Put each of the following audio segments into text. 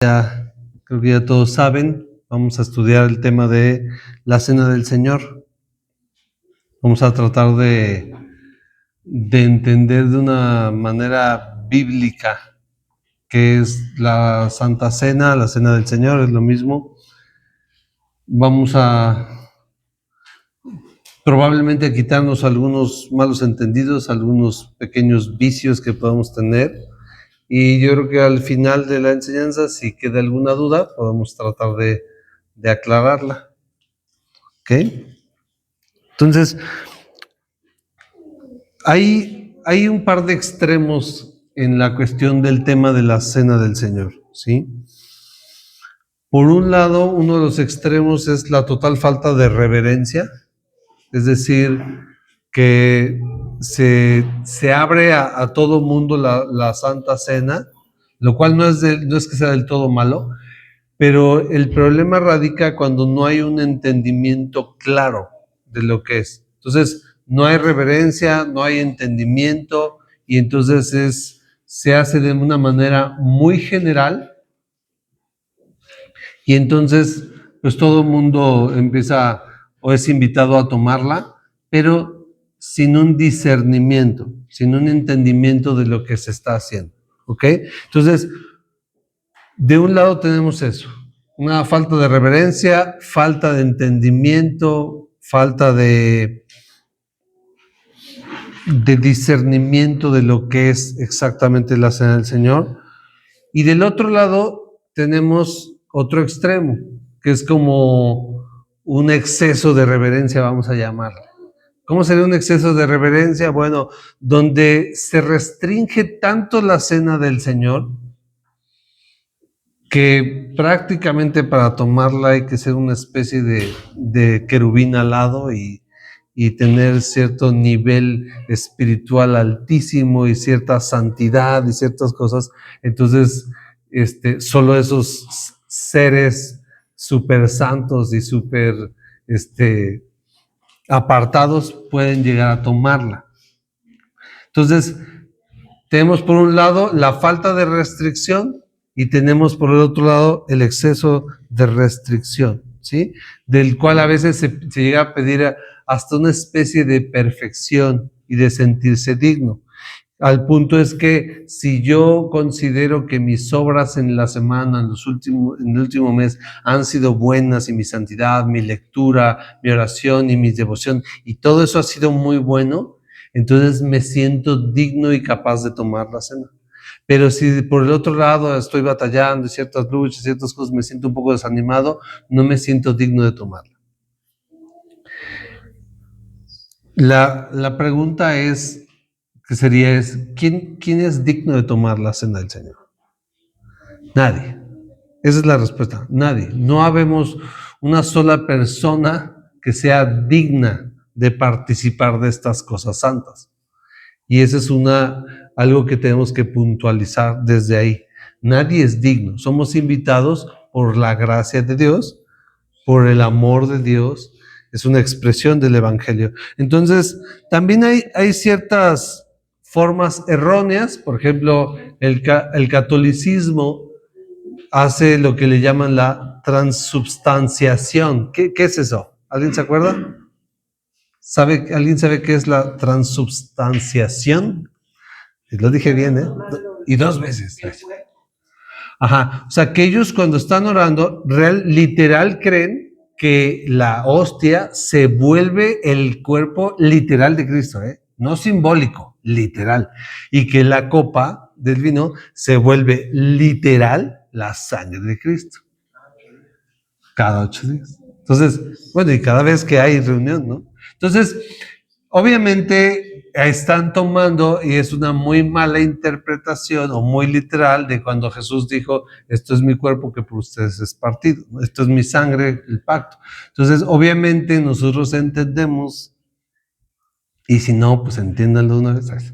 Ya, creo que ya todos saben, vamos a estudiar el tema de la Cena del Señor. Vamos a tratar de entender de una manera bíblica qué es la Santa Cena, la Cena del Señor, es lo mismo. Vamos a probablemente quitarnos algunos malos entendidos, algunos pequeños vicios que podamos tener. Y yo creo que al final de la enseñanza, si queda alguna duda, podemos tratar de aclararla. ¿Ok? Entonces, hay un par de extremos en la cuestión del tema de la Cena del Señor, ¿sí? Por un lado, uno de los extremos es la total falta de reverencia, es decir, que se abre a todo mundo la Santa Cena, lo cual no es que sea del todo malo, pero el problema radica cuando no hay un entendimiento claro de lo que es. Entonces, no hay reverencia, no hay entendimiento, y entonces se hace de una manera muy general, y entonces, pues todo el mundo empieza o es invitado a tomarla, pero sin un discernimiento, sin un entendimiento de lo que se está haciendo. ¿Ok? Entonces, de un lado tenemos eso, una falta de reverencia, falta de entendimiento, falta de discernimiento de lo que es exactamente la Cena del Señor. Y del otro lado tenemos otro extremo, que es como un exceso de reverencia, vamos a llamarlo. ¿Cómo sería un exceso de reverencia? Bueno, donde se restringe tanto la Cena del Señor, que prácticamente para tomarla hay que ser una especie de querubín alado y tener cierto nivel espiritual altísimo y cierta santidad y ciertas cosas. Entonces, solo esos seres súper santos y súper apartados pueden llegar a tomarla. Entonces, tenemos por un lado la falta de restricción y tenemos por el otro lado el exceso de restricción, ¿sí? Del cual a veces se llega a pedir hasta una especie de perfección y de sentirse digno. Al punto es que si yo considero que mis obras en la semana, en el último mes, han sido buenas y mi santidad, mi lectura, mi oración y mi devoción, y todo eso ha sido muy bueno, entonces me siento digno y capaz de tomar la cena. Pero si por el otro lado estoy batallando, ciertas luchas, ciertas cosas, me siento un poco desanimado, no me siento digno de tomarla. La pregunta es, que sería ¿quién es digno de tomar la cena del Señor? Nadie. Esa es la respuesta, nadie. No habemos una sola persona que sea digna de participar de estas cosas santas. Y eso es algo que tenemos que puntualizar desde ahí. Nadie es digno. Somos invitados por la gracia de Dios, por el amor de Dios. Es una expresión del Evangelio. Entonces, también hay ciertas formas erróneas. Por ejemplo, el catolicismo hace lo que le llaman la transubstanciación. ¿Qué es eso? ¿Alguien se acuerda? ¿Alguien sabe qué es la transubstanciación? Lo dije bien, ¿eh? Y dos veces. Ajá. O sea, que ellos cuando están orando, literal creen que la hostia se vuelve el cuerpo literal de Cristo, ¿eh? No simbólico, literal. Y que la copa del vino se vuelve literal la sangre de Cristo. Cada 8 días. Entonces, bueno, y cada vez que hay reunión, ¿no? Entonces, obviamente están tomando, y es una muy mala interpretación o muy literal de cuando Jesús dijo, esto es mi cuerpo que por ustedes es partido, ¿no? Esto es mi sangre, el pacto. Entonces, obviamente nosotros entendemos, y si no, pues entiéndanlo una vez,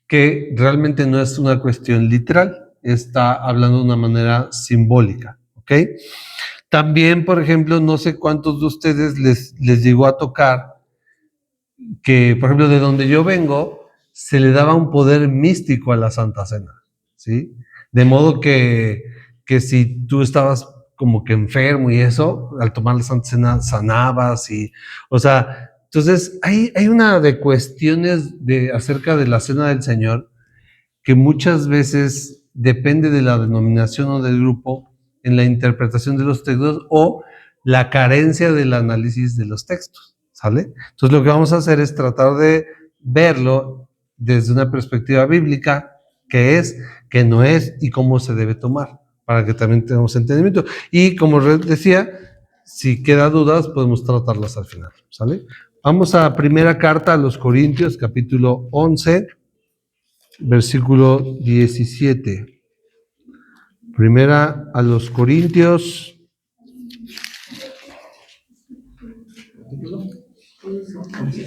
que realmente no es una cuestión literal, está hablando de una manera simbólica, ¿ok? También, por ejemplo, no sé cuántos de ustedes les llegó a tocar que, por ejemplo, de donde yo vengo, se le daba un poder místico a la Santa Cena, ¿sí? De modo que que si tú estabas como que enfermo y eso, al tomar la Santa Cena sanabas y, o sea, entonces hay una de cuestiones acerca de la Cena del Señor que muchas veces depende de la denominación o del grupo en la interpretación de los textos o la carencia del análisis de los textos, ¿sale? Entonces lo que vamos a hacer es tratar de verlo desde una perspectiva bíblica, qué es, qué no es y cómo se debe tomar, para que también tengamos entendimiento. Y como decía, si queda dudas, podemos tratarlas al final, ¿sale? Vamos a primera carta a los Corintios, capítulo 11, versículo 17. Primera a los Corintios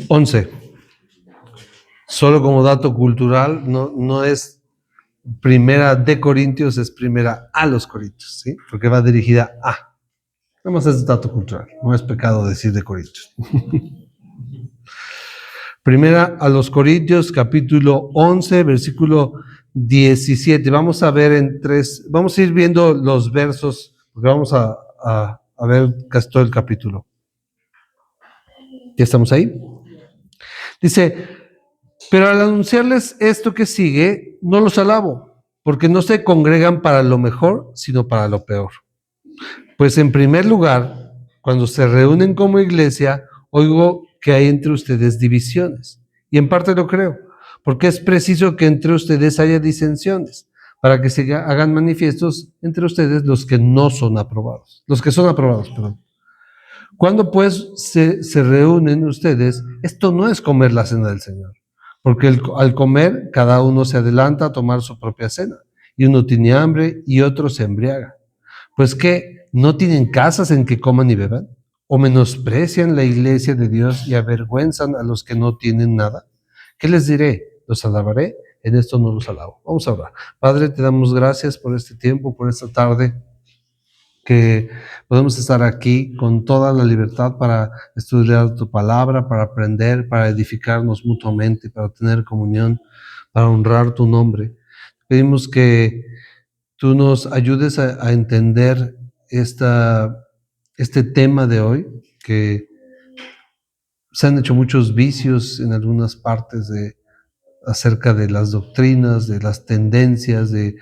11. Solo como dato cultural, no es primera de Corintios, es primera a los Corintios, ¿sí? Porque va dirigida a. Nada más es dato cultural, no es pecado decir de Corintios. Primera a los Corintios, capítulo 11, versículo 17. Vamos a ver vamos a ir viendo los versos, porque vamos a ver casi todo el capítulo. ¿Ya estamos ahí? Dice, pero al anunciarles esto que sigue, no los alabo, porque no se congregan para lo mejor, sino para lo peor. Pues en primer lugar, cuando se reúnen como iglesia, oigo que hay entre ustedes divisiones. Y en parte lo creo, porque es preciso que entre ustedes haya disensiones, para que se hagan manifiestos entre ustedes los que no son aprobados. Los que son aprobados, perdón. Cuando pues se reúnen ustedes, esto no es comer la cena del Señor, porque al comer cada uno se adelanta a tomar su propia cena, y uno tiene hambre y otro se embriaga. Pues ¿qué? ¿No tienen casas en que coman y beban? ¿O menosprecian la iglesia de Dios y avergüenzan a los que no tienen nada? ¿Qué les diré? ¿Los alabaré? En esto no los alabo. Vamos a orar. Padre, te damos gracias por este tiempo, por esta tarde, que podemos estar aquí con toda la libertad para estudiar tu palabra, para aprender, para edificarnos mutuamente, para tener comunión, para honrar tu nombre. Pedimos que tú nos ayudes a entender este tema de hoy, que se han hecho muchos vicios en algunas partes acerca de las doctrinas, de las tendencias, de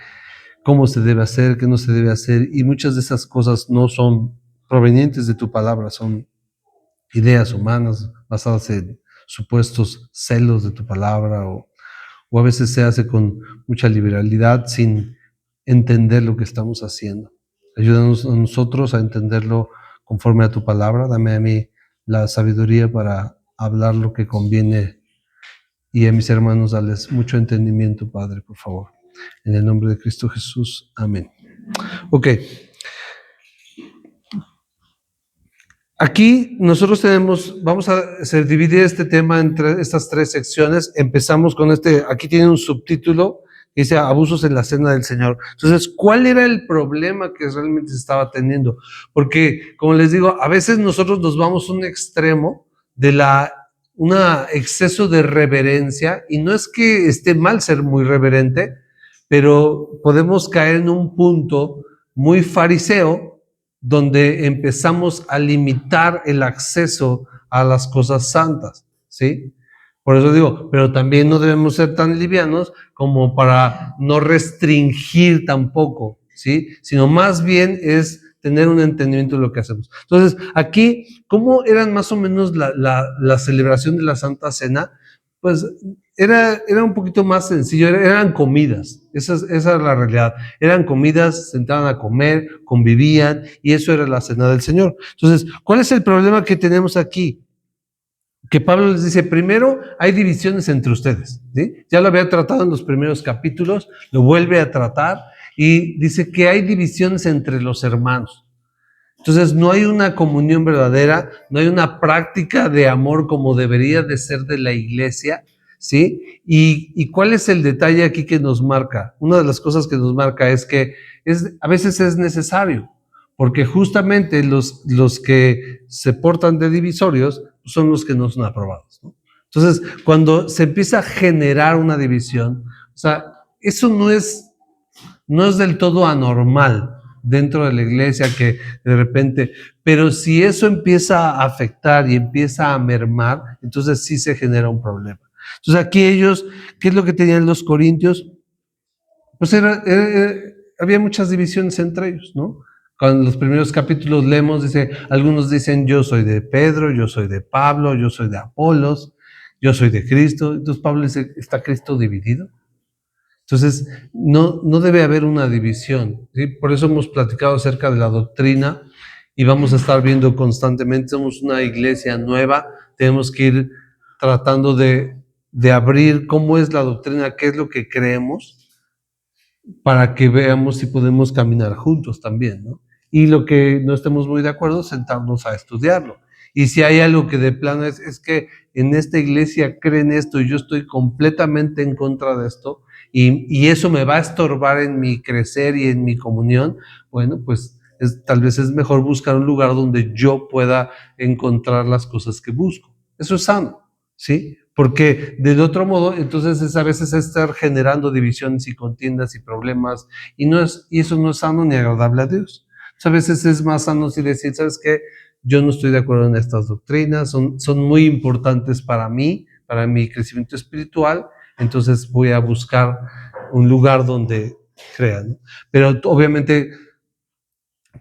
cómo se debe hacer, qué no se debe hacer, y muchas de esas cosas no son provenientes de tu palabra, son ideas humanas basadas en supuestos celos de tu palabra, o a veces se hace con mucha liberalidad sin entender lo que estamos haciendo. Ayúdanos a nosotros a entenderlo conforme a tu palabra. Dame a mí la sabiduría para hablar lo que conviene, y a mis hermanos darles mucho entendimiento, Padre, por favor. En el nombre de Cristo Jesús. Amén. Ok. Aquí nosotros vamos a dividir este tema entre estas tres secciones. Empezamos con aquí tiene un subtítulo que dice abusos en la cena del Señor. Entonces, ¿cuál era el problema que realmente se estaba teniendo? Porque, como les digo, a veces nosotros nos vamos a un extremo de un exceso de reverencia, y no es que esté mal ser muy reverente, pero podemos caer en un punto muy fariseo, donde empezamos a limitar el acceso a las cosas santas, ¿sí? Por eso digo, pero también no debemos ser tan livianos como para no restringir tampoco, ¿sí? Sino más bien es tener un entendimiento de lo que hacemos. Entonces, aquí, ¿cómo eran más o menos la celebración de la Santa Cena? Pues era un poquito más sencillo, eran comidas, esa es la realidad. Eran comidas, se sentaban a comer, convivían, y eso era la cena del Señor. Entonces, ¿cuál es el problema que tenemos aquí? Que Pablo les dice, primero, hay divisiones entre ustedes, ¿sí? Ya lo había tratado en los primeros capítulos, lo vuelve a tratar, y dice que hay divisiones entre los hermanos. Entonces, no hay una comunión verdadera, no hay una práctica de amor como debería de ser de la iglesia, ¿sí? ¿Y cuál es el detalle aquí que nos marca? Una de las cosas que nos marca es que a veces es necesario, porque justamente los que se portan de divisorios son los que no son aprobados, ¿no? Entonces, cuando se empieza a generar una división, o sea, eso no es del todo anormal. dentro de la iglesia que de repente, pero si eso empieza a afectar y empieza a mermar, entonces sí se genera un problema. Entonces aquí ellos, ¿qué es lo que tenían los corintios? Pues había muchas divisiones entre ellos, ¿no? Cuando en los primeros capítulos leemos, dice, algunos dicen, yo soy de Pedro, yo soy de Pablo, yo soy de Apolos, yo soy de Cristo. Entonces Pablo dice, ¿está Cristo dividido? Entonces, no debe haber una división, ¿sí? Por eso hemos platicado acerca de la doctrina y vamos a estar viendo constantemente, somos una iglesia nueva, tenemos que ir tratando de abrir cómo es la doctrina, qué es lo que creemos, para que veamos si podemos caminar juntos también, ¿no? Y lo que no estemos muy de acuerdo, sentarnos a estudiarlo. Y si hay algo que de plano es que en esta iglesia creen esto y yo estoy completamente en contra de esto y eso me va a estorbar en mi crecer y en mi comunión, bueno, pues tal vez es mejor buscar un lugar donde yo pueda encontrar las cosas que busco. Eso es sano, ¿sí? Porque del otro modo, entonces es a veces estar generando divisiones y contiendas y problemas, y eso no es sano ni agradable a Dios. Entonces, a veces es más sano si decir, ¿sabes qué? Yo no estoy de acuerdo en estas doctrinas, son muy importantes para mí, para mi crecimiento espiritual, entonces voy a buscar un lugar donde crean, ¿no? Pero obviamente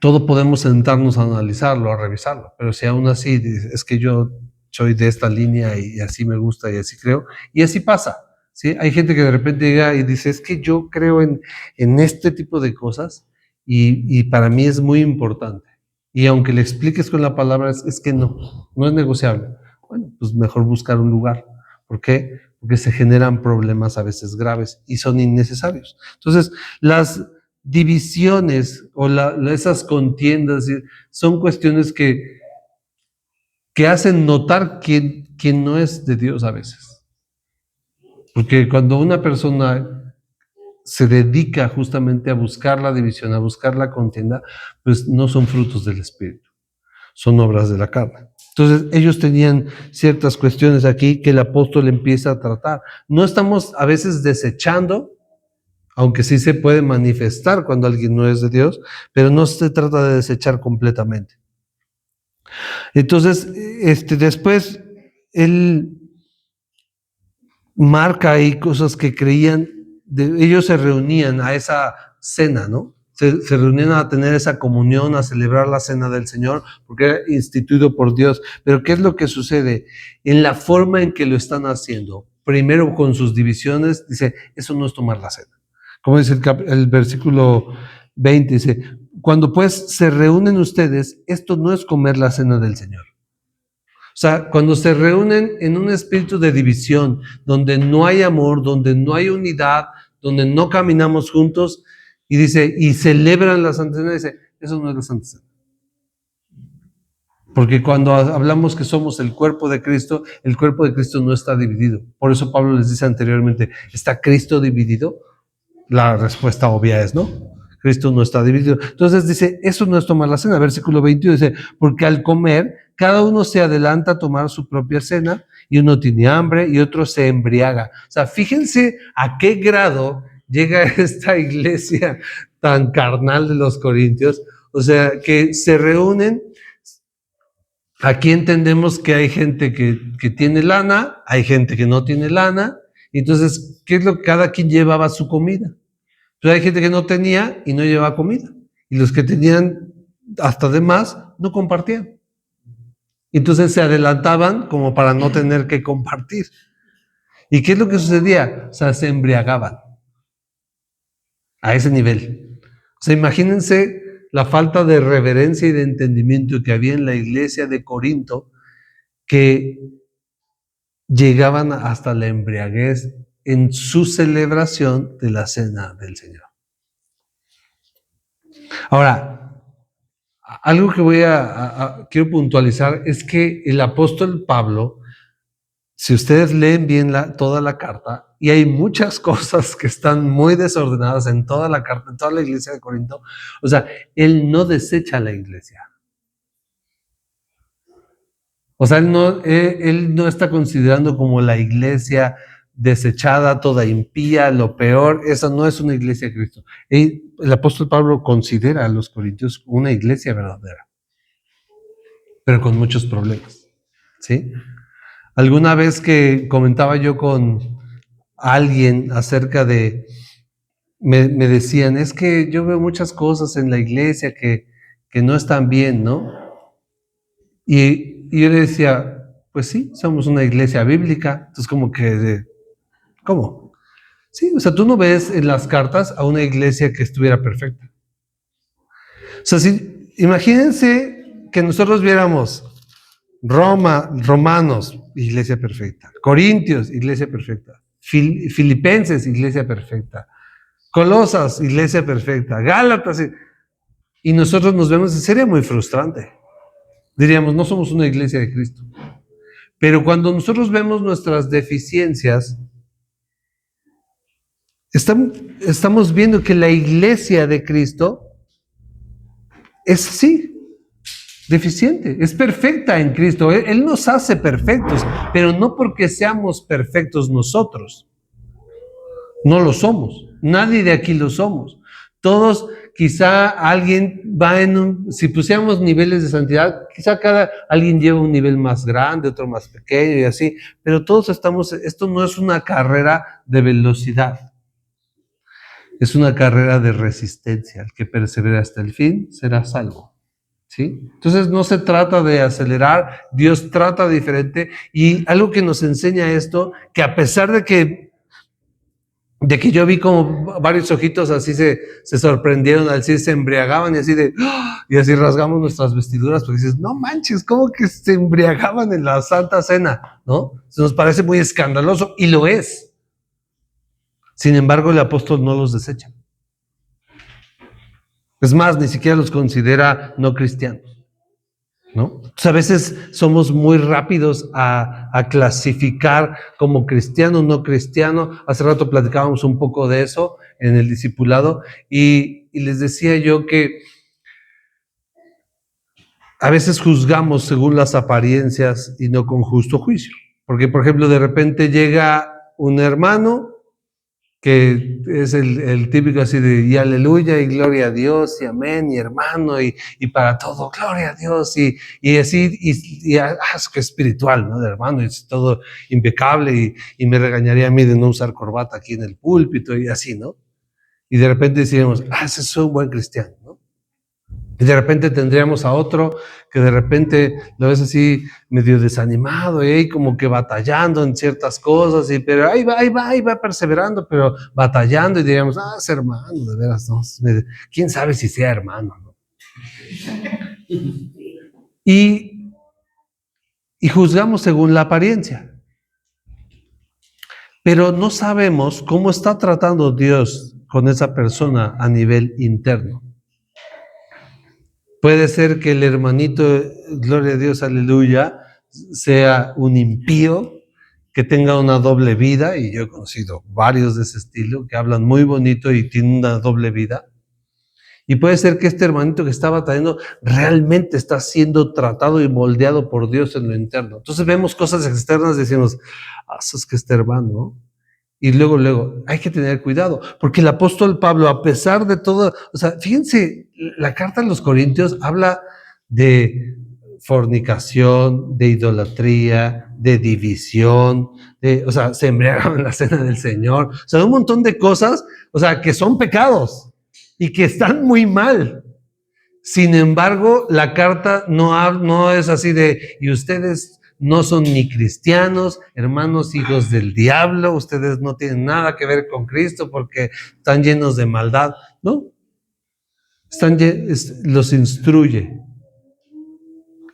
todo podemos sentarnos a analizarlo, a revisarlo, pero si aún así es que yo soy de esta línea y así me gusta y así creo, y así pasa, ¿sí? Hay gente que de repente llega y dice, es que yo creo en este tipo de cosas y para mí es muy importante. Y aunque le expliques con la palabra, es que no es negociable. Bueno, pues mejor buscar un lugar. ¿Por qué? Porque se generan problemas a veces graves y son innecesarios. Entonces, las divisiones o esas contiendas son cuestiones que hacen notar quién no es de Dios a veces. Porque cuando una persona se dedica justamente a buscar la división, a buscar la contienda, pues no son frutos del Espíritu, son obras de la carne. Entonces ellos tenían ciertas cuestiones aquí que el apóstol empieza a tratar. No estamos a veces desechando, aunque sí se puede manifestar cuando alguien no es de Dios, pero no se trata de desechar completamente. Entonces, después él marca ahí cosas que creían, ellos se reunían a esa cena, ¿no? Se reunían a tener esa comunión, a celebrar la cena del Señor, porque era instituido por Dios. Pero ¿qué es lo que sucede? En la forma en que lo están haciendo, primero con sus divisiones, dice, eso no es tomar la cena. Como dice el versículo 20, dice, cuando pues se reúnen ustedes, esto no es comer la cena del Señor. O sea, cuando se reúnen en un espíritu de división, donde no hay amor, donde no hay unidad, donde no caminamos juntos, y dice, y celebran la Santa Cena, dice, eso no es la Santa Cena. Porque cuando hablamos que somos el cuerpo de Cristo no está dividido. Por eso Pablo les dice anteriormente, ¿está Cristo dividido? La respuesta obvia es no. Cristo no está dividido. Entonces dice, eso no es tomar la cena. Versículo 21 dice, porque al comer, cada uno se adelanta a tomar su propia cena y uno tiene hambre y otro se embriaga. O sea, fíjense a qué grado llega esta iglesia tan carnal de los corintios. O sea, que se reúnen. Aquí entendemos que hay gente que tiene lana, hay gente que no tiene lana. Entonces, ¿qué es lo que cada quien llevaba su comida? Pues hay gente que no tenía y no llevaba comida. Y los que tenían hasta de más, no compartían. Entonces se adelantaban como para no tener que compartir. ¿Y qué es lo que sucedía? O sea, se embriagaban. A ese nivel. O sea, imagínense la falta de reverencia y de entendimiento que había en la iglesia de Corinto, que llegaban hasta la embriaguez en su celebración de la cena del Señor. Ahora, algo que quiero puntualizar es que el apóstol Pablo, si ustedes leen bien toda la carta, y hay muchas cosas que están muy desordenadas en toda la carta, en toda la iglesia de Corinto, o sea, él no desecha la iglesia. O sea, él no está considerando como la iglesia desechada, toda impía, lo peor. Esa no es una iglesia de Cristo. el apóstol Pablo considera a los corintios una iglesia verdadera, pero con muchos problemas, ¿sí? Alguna vez que comentaba yo con alguien acerca de, me decían, es que yo veo muchas cosas en la iglesia que no están bien, ¿no? Y yo le decía, pues sí, somos una iglesia bíblica. Entonces como que, ¿cómo? Sí, o sea, tú no ves en las cartas a una iglesia que estuviera perfecta. O sea, si, imagínense que nosotros viéramos Romanos, iglesia perfecta. Corintios, iglesia perfecta. Filipenses, iglesia perfecta. Colosas, iglesia perfecta. Gálatas, y nosotros nos vemos, sería muy frustrante. Diríamos, no somos una iglesia de Cristo. Pero cuando nosotros vemos nuestras deficiencias, estamos viendo que la iglesia de Cristo es así, deficiente, es perfecta en Cristo. Él nos hace perfectos, pero no porque seamos perfectos nosotros. No lo somos. Nadie de aquí lo somos. Todos, quizá alguien va si pusiéramos niveles de santidad, quizá alguien lleva un nivel más grande, otro más pequeño y así, pero todos esto no es una carrera de velocidad, es una carrera de resistencia. El que persevera hasta el fin será salvo, ¿sí? Entonces no se trata de acelerar, Dios trata diferente, y algo que nos enseña esto, que a pesar de que yo vi como varios ojitos así se sorprendieron, así se embriagaban y así y así rasgamos nuestras vestiduras, porque dices, no manches, ¿cómo que se embriagaban en la Santa Cena? ¿No? Se nos parece muy escandaloso, y lo es. Sin embargo, el apóstol no los desecha. Es más, ni siquiera los considera no cristianos, ¿no? Entonces, a veces somos muy rápidos a clasificar como cristiano, no cristiano. Hace rato platicábamos un poco de eso en el discipulado, y les decía yo que a veces juzgamos según las apariencias y no con justo juicio. Porque, por ejemplo, de repente llega un hermano que es el típico así de y aleluya y gloria a Dios y amén y hermano y para todo gloria a Dios y así es que espiritual, ¿no? De hermano, y es todo impecable, y me regañaría a mí de no usar corbata aquí en el púlpito y así, ¿no? Y de repente decíamos, ese es un buen cristiano, ¿no? Y de repente tendríamos a otro que de repente lo ves así medio desanimado y ahí como que batallando en ciertas cosas, pero ahí va perseverando, pero batallando, y diríamos, es hermano, de veras, ¿no? ¿Quién sabe si sea hermano, ¿no? Y juzgamos según la apariencia. Pero no sabemos cómo está tratando Dios con esa persona a nivel interno. Puede ser que el hermanito, gloria a Dios, aleluya, sea un impío, que tenga una doble vida, y yo he conocido varios de ese estilo, que hablan muy bonito y tienen una doble vida. Y puede ser que este hermanito que está batallando realmente está siendo tratado y moldeado por Dios en lo interno. Entonces vemos cosas externas y decimos, eso es que este hermano, ¿no? Y luego, hay que tener cuidado, porque el apóstol Pablo, a pesar de todo, o sea, fíjense, la carta a los Corintios habla de fornicación, de idolatría, de división, o sea, se embriagaban en la cena del Señor, o sea, un montón de cosas, o sea, que son pecados y que están muy mal. Sin embargo, la carta no es así de, y ustedes no son ni cristianos, hermanos, hijos del diablo, ustedes no tienen nada que ver con Cristo porque están llenos de maldad. No, los instruye.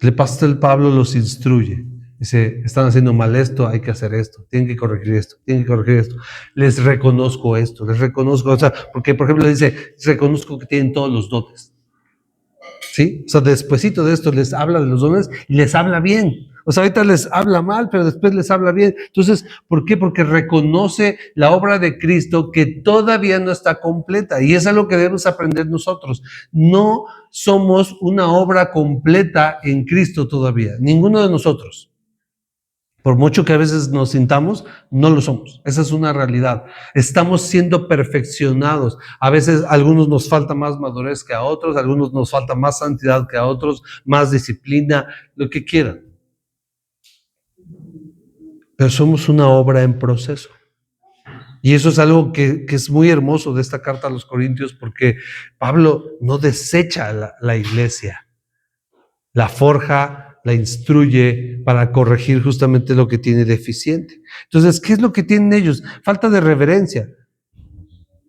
El apóstol Pablo los instruye. Dice, están haciendo mal esto, hay que hacer esto, tienen que corregir esto, tienen que corregir esto. Les reconozco esto, les reconozco, o sea, porque por ejemplo dice, reconozco que tienen todos los dones. ¿Sí? O sea, despuesito de esto les habla de los dones y les habla bien. O sea, ahorita les habla mal, pero después les habla bien. Entonces, ¿por qué? Porque reconoce la obra de Cristo que todavía no está completa. Y eso es lo que debemos aprender nosotros. No somos una obra completa en Cristo todavía. Ninguno de nosotros. Por mucho que a veces nos sintamos, no lo somos. Esa es una realidad. Estamos siendo perfeccionados. A veces a algunos nos falta más madurez que a otros, a algunos nos falta más santidad que a otros, más disciplina, lo que quieran. Pero somos una obra en proceso. Y eso es algo que es muy hermoso de esta carta a los Corintios, porque Pablo no desecha la iglesia, la forja, la instruye para corregir justamente lo que tiene deficiente. Entonces, ¿qué es lo que tienen ellos? Falta de reverencia.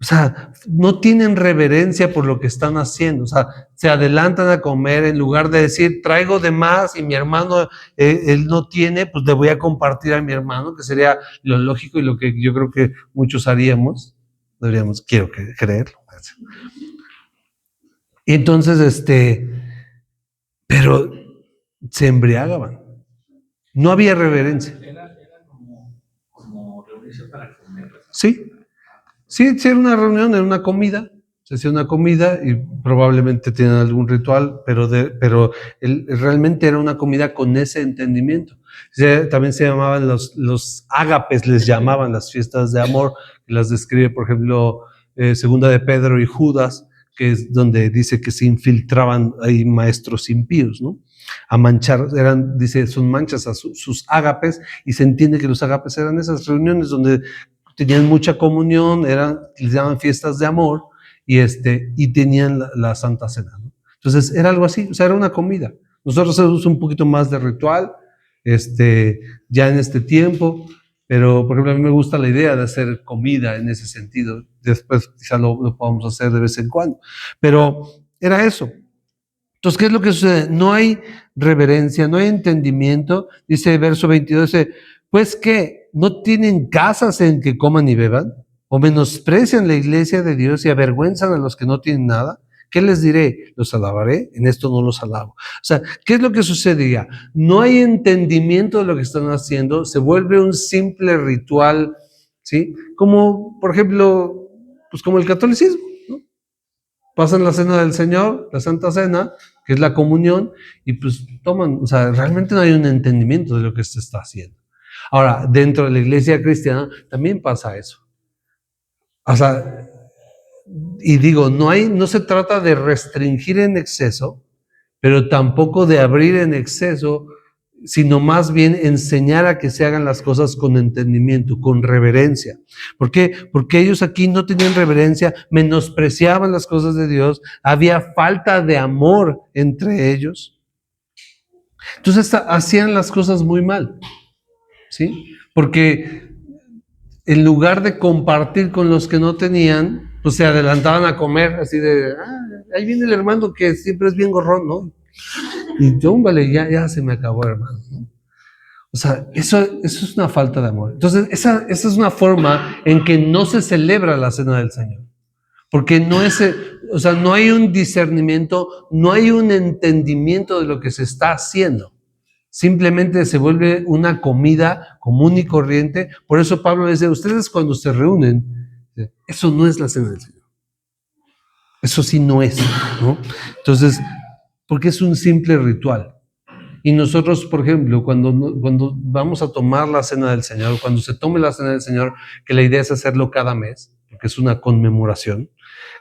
O sea, no tienen reverencia por lo que están haciendo. O sea, se adelantan a comer en lugar de decir, traigo de más y mi hermano, él no tiene, pues le voy a compartir a mi hermano, que sería lo lógico y lo que yo creo que muchos haríamos. Deberíamos, quiero creerlo. Y entonces, pero se embriagaban. No había reverencia. Era como reunirse para comer. Sí. Sí, era una reunión, era una comida, se hacía una comida y probablemente tenían algún ritual, pero realmente era una comida con ese entendimiento. También se llamaban los ágapes, les llamaban las fiestas de amor, que las describe, por ejemplo, Segunda de Pedro y Judas, que es donde dice que se infiltraban ahí maestros impíos, ¿no? A manchar, dice, son manchas a sus ágapes, y se entiende que los ágapes eran esas reuniones donde tenían mucha comunión, les llaman fiestas de amor, y tenían la Santa Cena, ¿no? Entonces era algo así, o sea, era una comida. Nosotros hacemos un poquito más de ritual, ya en este tiempo, pero por ejemplo a mí me gusta la idea de hacer comida en ese sentido. Después quizá lo podamos hacer de vez en cuando, pero era eso. Entonces, ¿qué es lo que sucede? No hay reverencia, no hay entendimiento. Dice verso 22, dice, pues que no tienen casas en que coman y beban, o menosprecian la iglesia de Dios y avergüenzan a los que no tienen nada. ¿Qué les diré? ¿Los alabaré? En esto no los alabo. O sea, ¿qué es lo que sucedía? No hay entendimiento de lo que están haciendo, se vuelve un simple ritual, ¿sí? Como, por ejemplo, pues como el catolicismo, ¿no? Pasan la cena del Señor, la Santa Cena, que es la comunión, y pues toman, o sea, realmente no hay un entendimiento de lo que se está haciendo. Ahora, dentro de la iglesia cristiana también pasa eso. O sea, y digo, no se trata de restringir en exceso, pero tampoco de abrir en exceso, sino más bien enseñar a que se hagan las cosas con entendimiento, con reverencia. ¿Por qué? Porque ellos aquí no tenían reverencia, menospreciaban las cosas de Dios, había falta de amor entre ellos. Entonces hacían las cosas muy mal, ¿sí? Porque en lugar de compartir con los que no tenían, pues se adelantaban a comer, así de, ahí viene el hermano que siempre es bien gorrón, ¿no? Y yo, vale, ya se me acabó, hermano, ¿no? O sea, eso es una falta de amor. Entonces, esa es una forma en que no se celebra la cena del Señor. Porque no hay un discernimiento, no hay un entendimiento de lo que se está haciendo. Simplemente se vuelve una comida común y corriente. Por eso Pablo dice, ustedes cuando se reúnen, eso no es la cena del Señor. Eso sí no es, ¿no? Entonces, porque es un simple ritual. Y nosotros, por ejemplo, cuando vamos a tomar la cena del Señor, cuando se tome la cena del Señor, que la idea es hacerlo cada mes, porque es una conmemoración,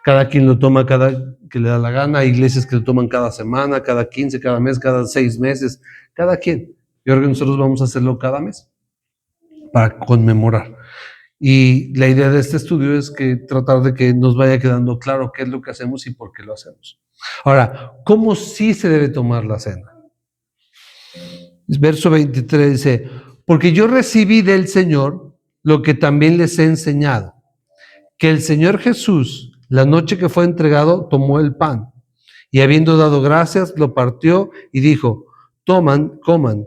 cada quien lo toma cada que le da la gana, hay iglesias que lo toman cada semana, cada 15, cada mes, cada 6 meses, cada quien. Yo creo que nosotros vamos a hacerlo cada mes para conmemorar. Y la idea de este estudio es que tratar de que nos vaya quedando claro qué es lo que hacemos y por qué lo hacemos. Ahora, ¿cómo sí se debe tomar la cena? Verso 23 dice, porque yo recibí del Señor lo que también les he enseñado, que el Señor Jesús, la noche que fue entregado, tomó el pan y habiendo dado gracias, lo partió y dijo, toman, coman,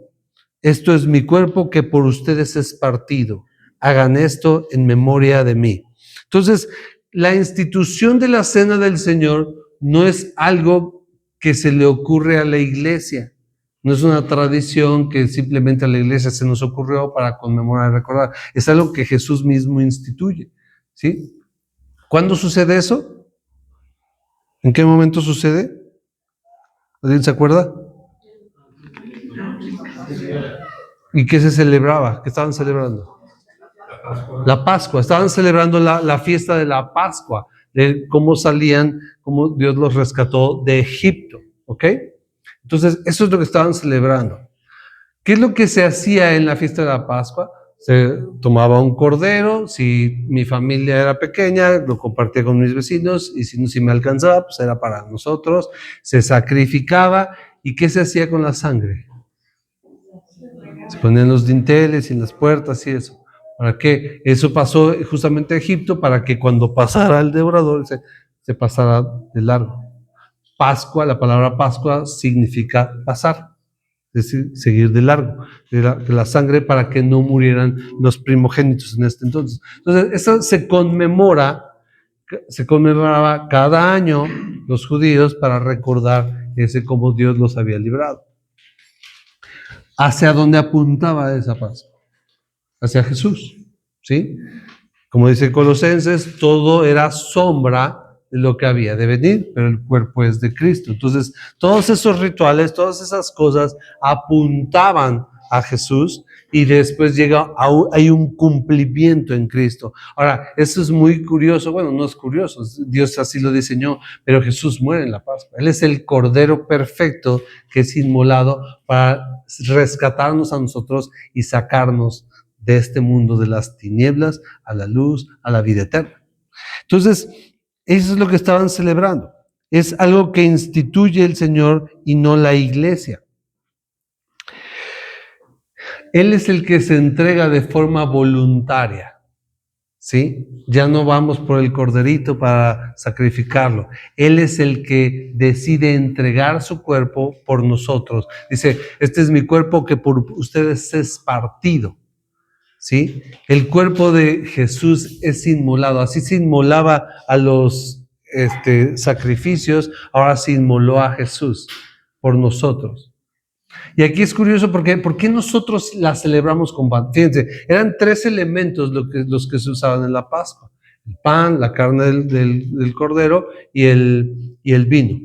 esto es mi cuerpo que por ustedes es partido, hagan esto en memoria de mí. Entonces, la institución de la cena del Señor no es algo que se le ocurre a la iglesia. No es una tradición que simplemente a la iglesia se nos ocurrió para conmemorar y recordar. Es algo que Jesús mismo instituye, ¿sí? ¿Cuándo sucede eso? ¿En qué momento sucede? ¿Alguien se acuerda? ¿Y qué se celebraba? ¿Qué estaban celebrando? La Pascua. Estaban celebrando la fiesta de la Pascua, de cómo salían, cómo Dios los rescató de Egipto. ¿Ok? Entonces, eso es lo que estaban celebrando. ¿Qué es lo que se hacía en la fiesta de la Pascua? Se tomaba un cordero, si mi familia era pequeña, lo compartía con mis vecinos, y si me alcanzaba, pues era para nosotros. Se sacrificaba. ¿Y qué se hacía con la sangre? Se ponían los dinteles y en las puertas y eso. ¿Para qué? Eso pasó justamente a Egipto para que cuando pasara el devorador se pasara de largo. Pascua, la palabra Pascua significa pasar, es decir, seguir de largo, de la sangre para que no murieran los primogénitos en este entonces. Entonces, eso se conmemoraba cada año los judíos para recordar ese cómo Dios los había librado. ¿Hacia dónde apuntaba esa Pascua? Hacia Jesús, ¿sí? Como dice Colosenses, todo era sombra de lo que había de venir, pero el cuerpo es de Cristo. Entonces, todos esos rituales, todas esas cosas apuntaban a Jesús y después hay un cumplimiento en Cristo. Ahora, eso es muy curioso, bueno, no es curioso, Dios así lo diseñó, pero Jesús muere en la Pascua. Él es el Cordero perfecto que es inmolado para rescatarnos a nosotros y sacarnos de este mundo de las tinieblas a la luz, a la vida eterna. Entonces, eso es lo que estaban celebrando. Es algo que instituye el Señor y no la iglesia. Él es el que se entrega de forma voluntaria, ¿sí? Ya no vamos por el corderito para sacrificarlo. Él es el que decide entregar su cuerpo por nosotros. Dice, este es mi cuerpo que por ustedes es partido. ¿Sí? El cuerpo de Jesús es inmolado. Así se inmolaba a los sacrificios, ahora se inmoló a Jesús por nosotros. Y aquí es curioso porque ¿por qué nosotros la celebramos con pan? Fíjense, eran 3 elementos los que se usaban en la Pascua: el pan, la carne del cordero y el vino.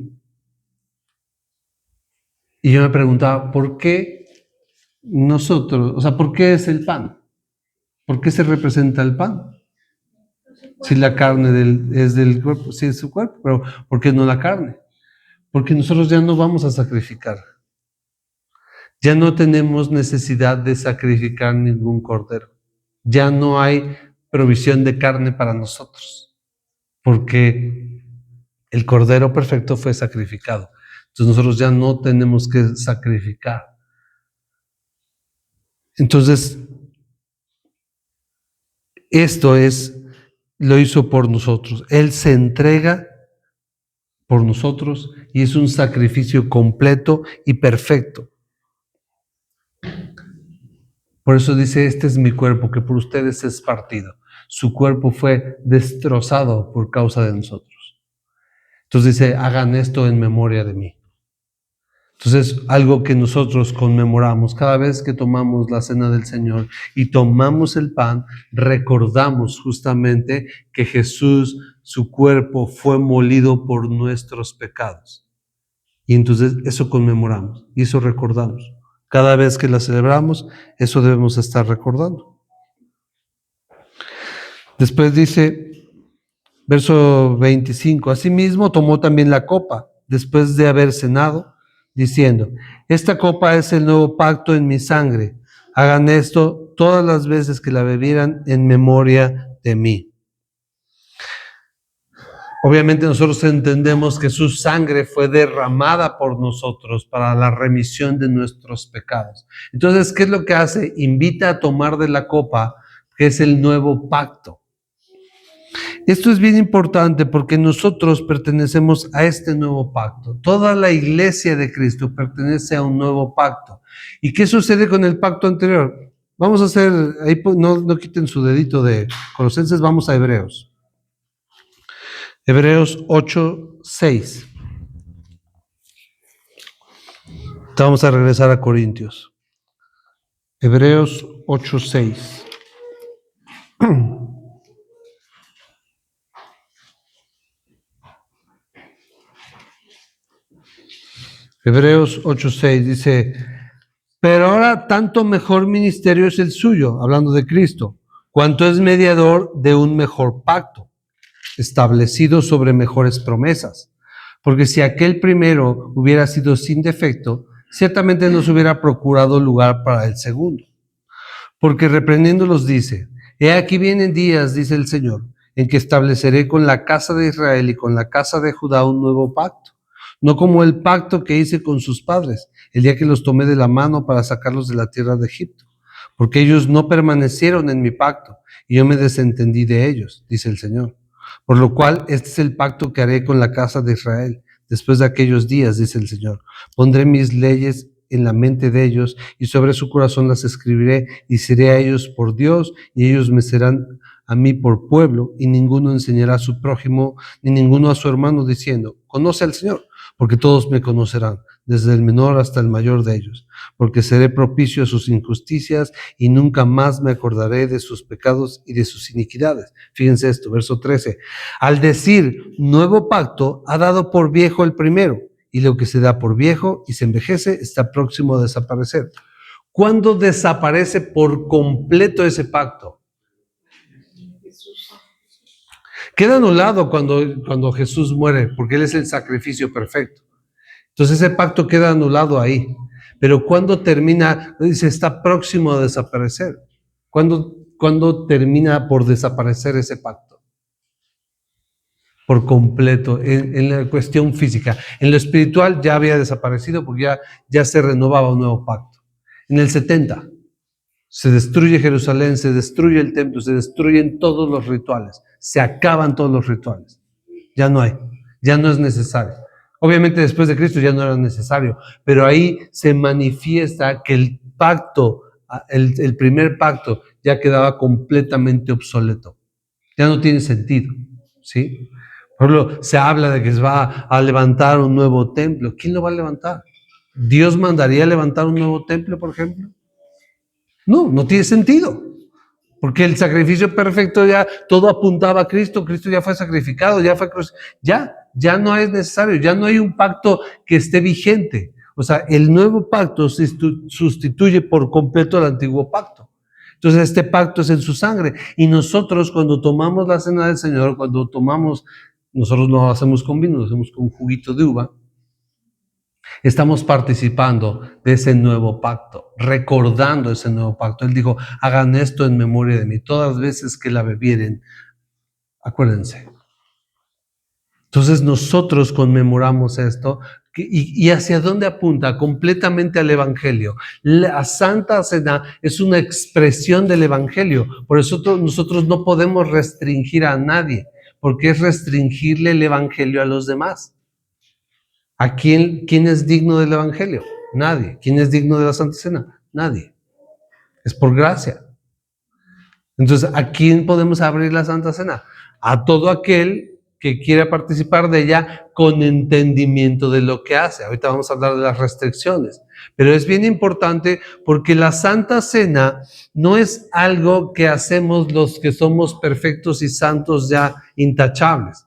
Y yo me preguntaba, ¿por qué nosotros, o sea, por qué es el pan? ¿Por qué se representa el pan? Si la carne es del cuerpo, sí es su cuerpo, pero ¿por qué no la carne? Porque nosotros ya no vamos a sacrificar. Ya no tenemos necesidad de sacrificar ningún cordero. Ya no hay provisión de carne para nosotros, porque el cordero perfecto fue sacrificado. Entonces nosotros ya no tenemos que sacrificar. Entonces, esto lo hizo por nosotros. Él se entrega por nosotros y es un sacrificio completo y perfecto. Por eso dice, este es mi cuerpo que por ustedes es partido. Su cuerpo fue destrozado por causa de nosotros. Entonces dice, hagan esto en memoria de mí. Entonces, algo que nosotros conmemoramos cada vez que tomamos la cena del Señor y tomamos el pan, recordamos justamente que Jesús, su cuerpo, fue molido por nuestros pecados. Y entonces eso conmemoramos y eso recordamos. Cada vez que la celebramos, eso debemos estar recordando. Después dice, verso 25, asimismo tomó también la copa, después de haber cenado, diciendo, esta copa es el nuevo pacto en mi sangre. Hagan esto todas las veces que la bebieran en memoria de mí. Obviamente nosotros entendemos que su sangre fue derramada por nosotros para la remisión de nuestros pecados. Entonces, ¿qué es lo que hace? Invita a tomar de la copa, que es el nuevo pacto. Esto es bien importante porque nosotros pertenecemos a este nuevo pacto. Toda la iglesia de Cristo pertenece a un nuevo pacto. ¿Y qué sucede con el pacto anterior? Vamos a hacer, ahí no quiten su dedito de Colosenses, vamos a Hebreos. Hebreos 8:6. Vamos a regresar a Corintios. Hebreos 8:6. Hebreos 8:6 dice, Pero ahora tanto mejor ministerio es el suyo, hablando de Cristo, cuanto es mediador de un mejor pacto, establecido sobre mejores promesas. Porque si aquel primero hubiera sido sin defecto, ciertamente nos hubiera procurado lugar para el segundo. Porque reprendiéndolos dice, he aquí vienen días, dice el Señor, en que estableceré con la casa de Israel y con la casa de Judá un nuevo pacto, no como el pacto que hice con sus padres, el día que los tomé de la mano para sacarlos de la tierra de Egipto, porque ellos no permanecieron en mi pacto, y yo me desentendí de ellos, dice el Señor. Por lo cual, este es el pacto que haré con la casa de Israel, después de aquellos días, dice el Señor. Pondré mis leyes en la mente de ellos, y sobre su corazón las escribiré, y seré a ellos por Dios, y ellos me serán a mí por pueblo, y ninguno enseñará a su prójimo, ni ninguno a su hermano, diciendo, conoce al Señor, porque todos me conocerán, desde el menor hasta el mayor de ellos, porque seré propicio a sus injusticias, y nunca más me acordaré de sus pecados y de sus iniquidades. Fíjense esto, verso 13. Al decir nuevo pacto, ha dado por viejo el primero, y lo que se da por viejo y se envejece está próximo a desaparecer. ¿Cuándo desaparece por completo ese pacto? Queda anulado cuando Jesús muere, porque Él es el sacrificio perfecto. Entonces ese pacto queda anulado ahí. Pero ¿cuándo termina? Dice, está próximo a desaparecer. ¿Cuándo termina por desaparecer ese pacto? Por completo, en la cuestión física. En lo espiritual ya había desaparecido porque ya se renovaba un nuevo pacto. En el 70 se destruye Jerusalén, se destruye el templo, se destruyen todos los rituales, se acaban todos los rituales. Ya no hay, ya no es necesario. Obviamente después de Cristo ya no era necesario, pero ahí se manifiesta que el pacto, el primer pacto, ya quedaba completamente obsoleto. Ya no tiene sentido, ¿sí? Por ejemplo, se habla de que se va a levantar un nuevo templo. ¿Quién lo va a levantar? ¿Dios mandaría a levantar un nuevo templo, por ejemplo? No tiene sentido. Porque el sacrificio perfecto ya todo apuntaba a Cristo. Cristo ya fue sacrificado, ya no es necesario, ya no hay un pacto que esté vigente. O sea, el nuevo pacto sustituye por completo al antiguo pacto. Entonces este pacto es en su sangre. Y nosotros cuando tomamos la cena del Señor, nosotros no lo hacemos con vino, lo hacemos con juguito de uva. Estamos participando de ese nuevo pacto, recordando ese nuevo pacto. Él dijo, hagan esto en memoria de mí. Todas las veces que la bebieren, acuérdense. Entonces nosotros conmemoramos esto. ¿Y hacia dónde apunta? Completamente al Evangelio. La Santa Cena es una expresión del Evangelio. Por eso nosotros no podemos restringir a nadie, porque es restringirle el Evangelio a los demás. ¿Quién es digno del Evangelio? Nadie. ¿Quién es digno de la Santa Cena? Nadie. Es por gracia. Entonces, ¿a quién podemos abrir la Santa Cena? A todo aquel que quiera participar de ella con entendimiento de lo que hace. Ahorita vamos a hablar de las restricciones. Pero es bien importante porque la Santa Cena no es algo que hacemos los que somos perfectos y santos ya intachables.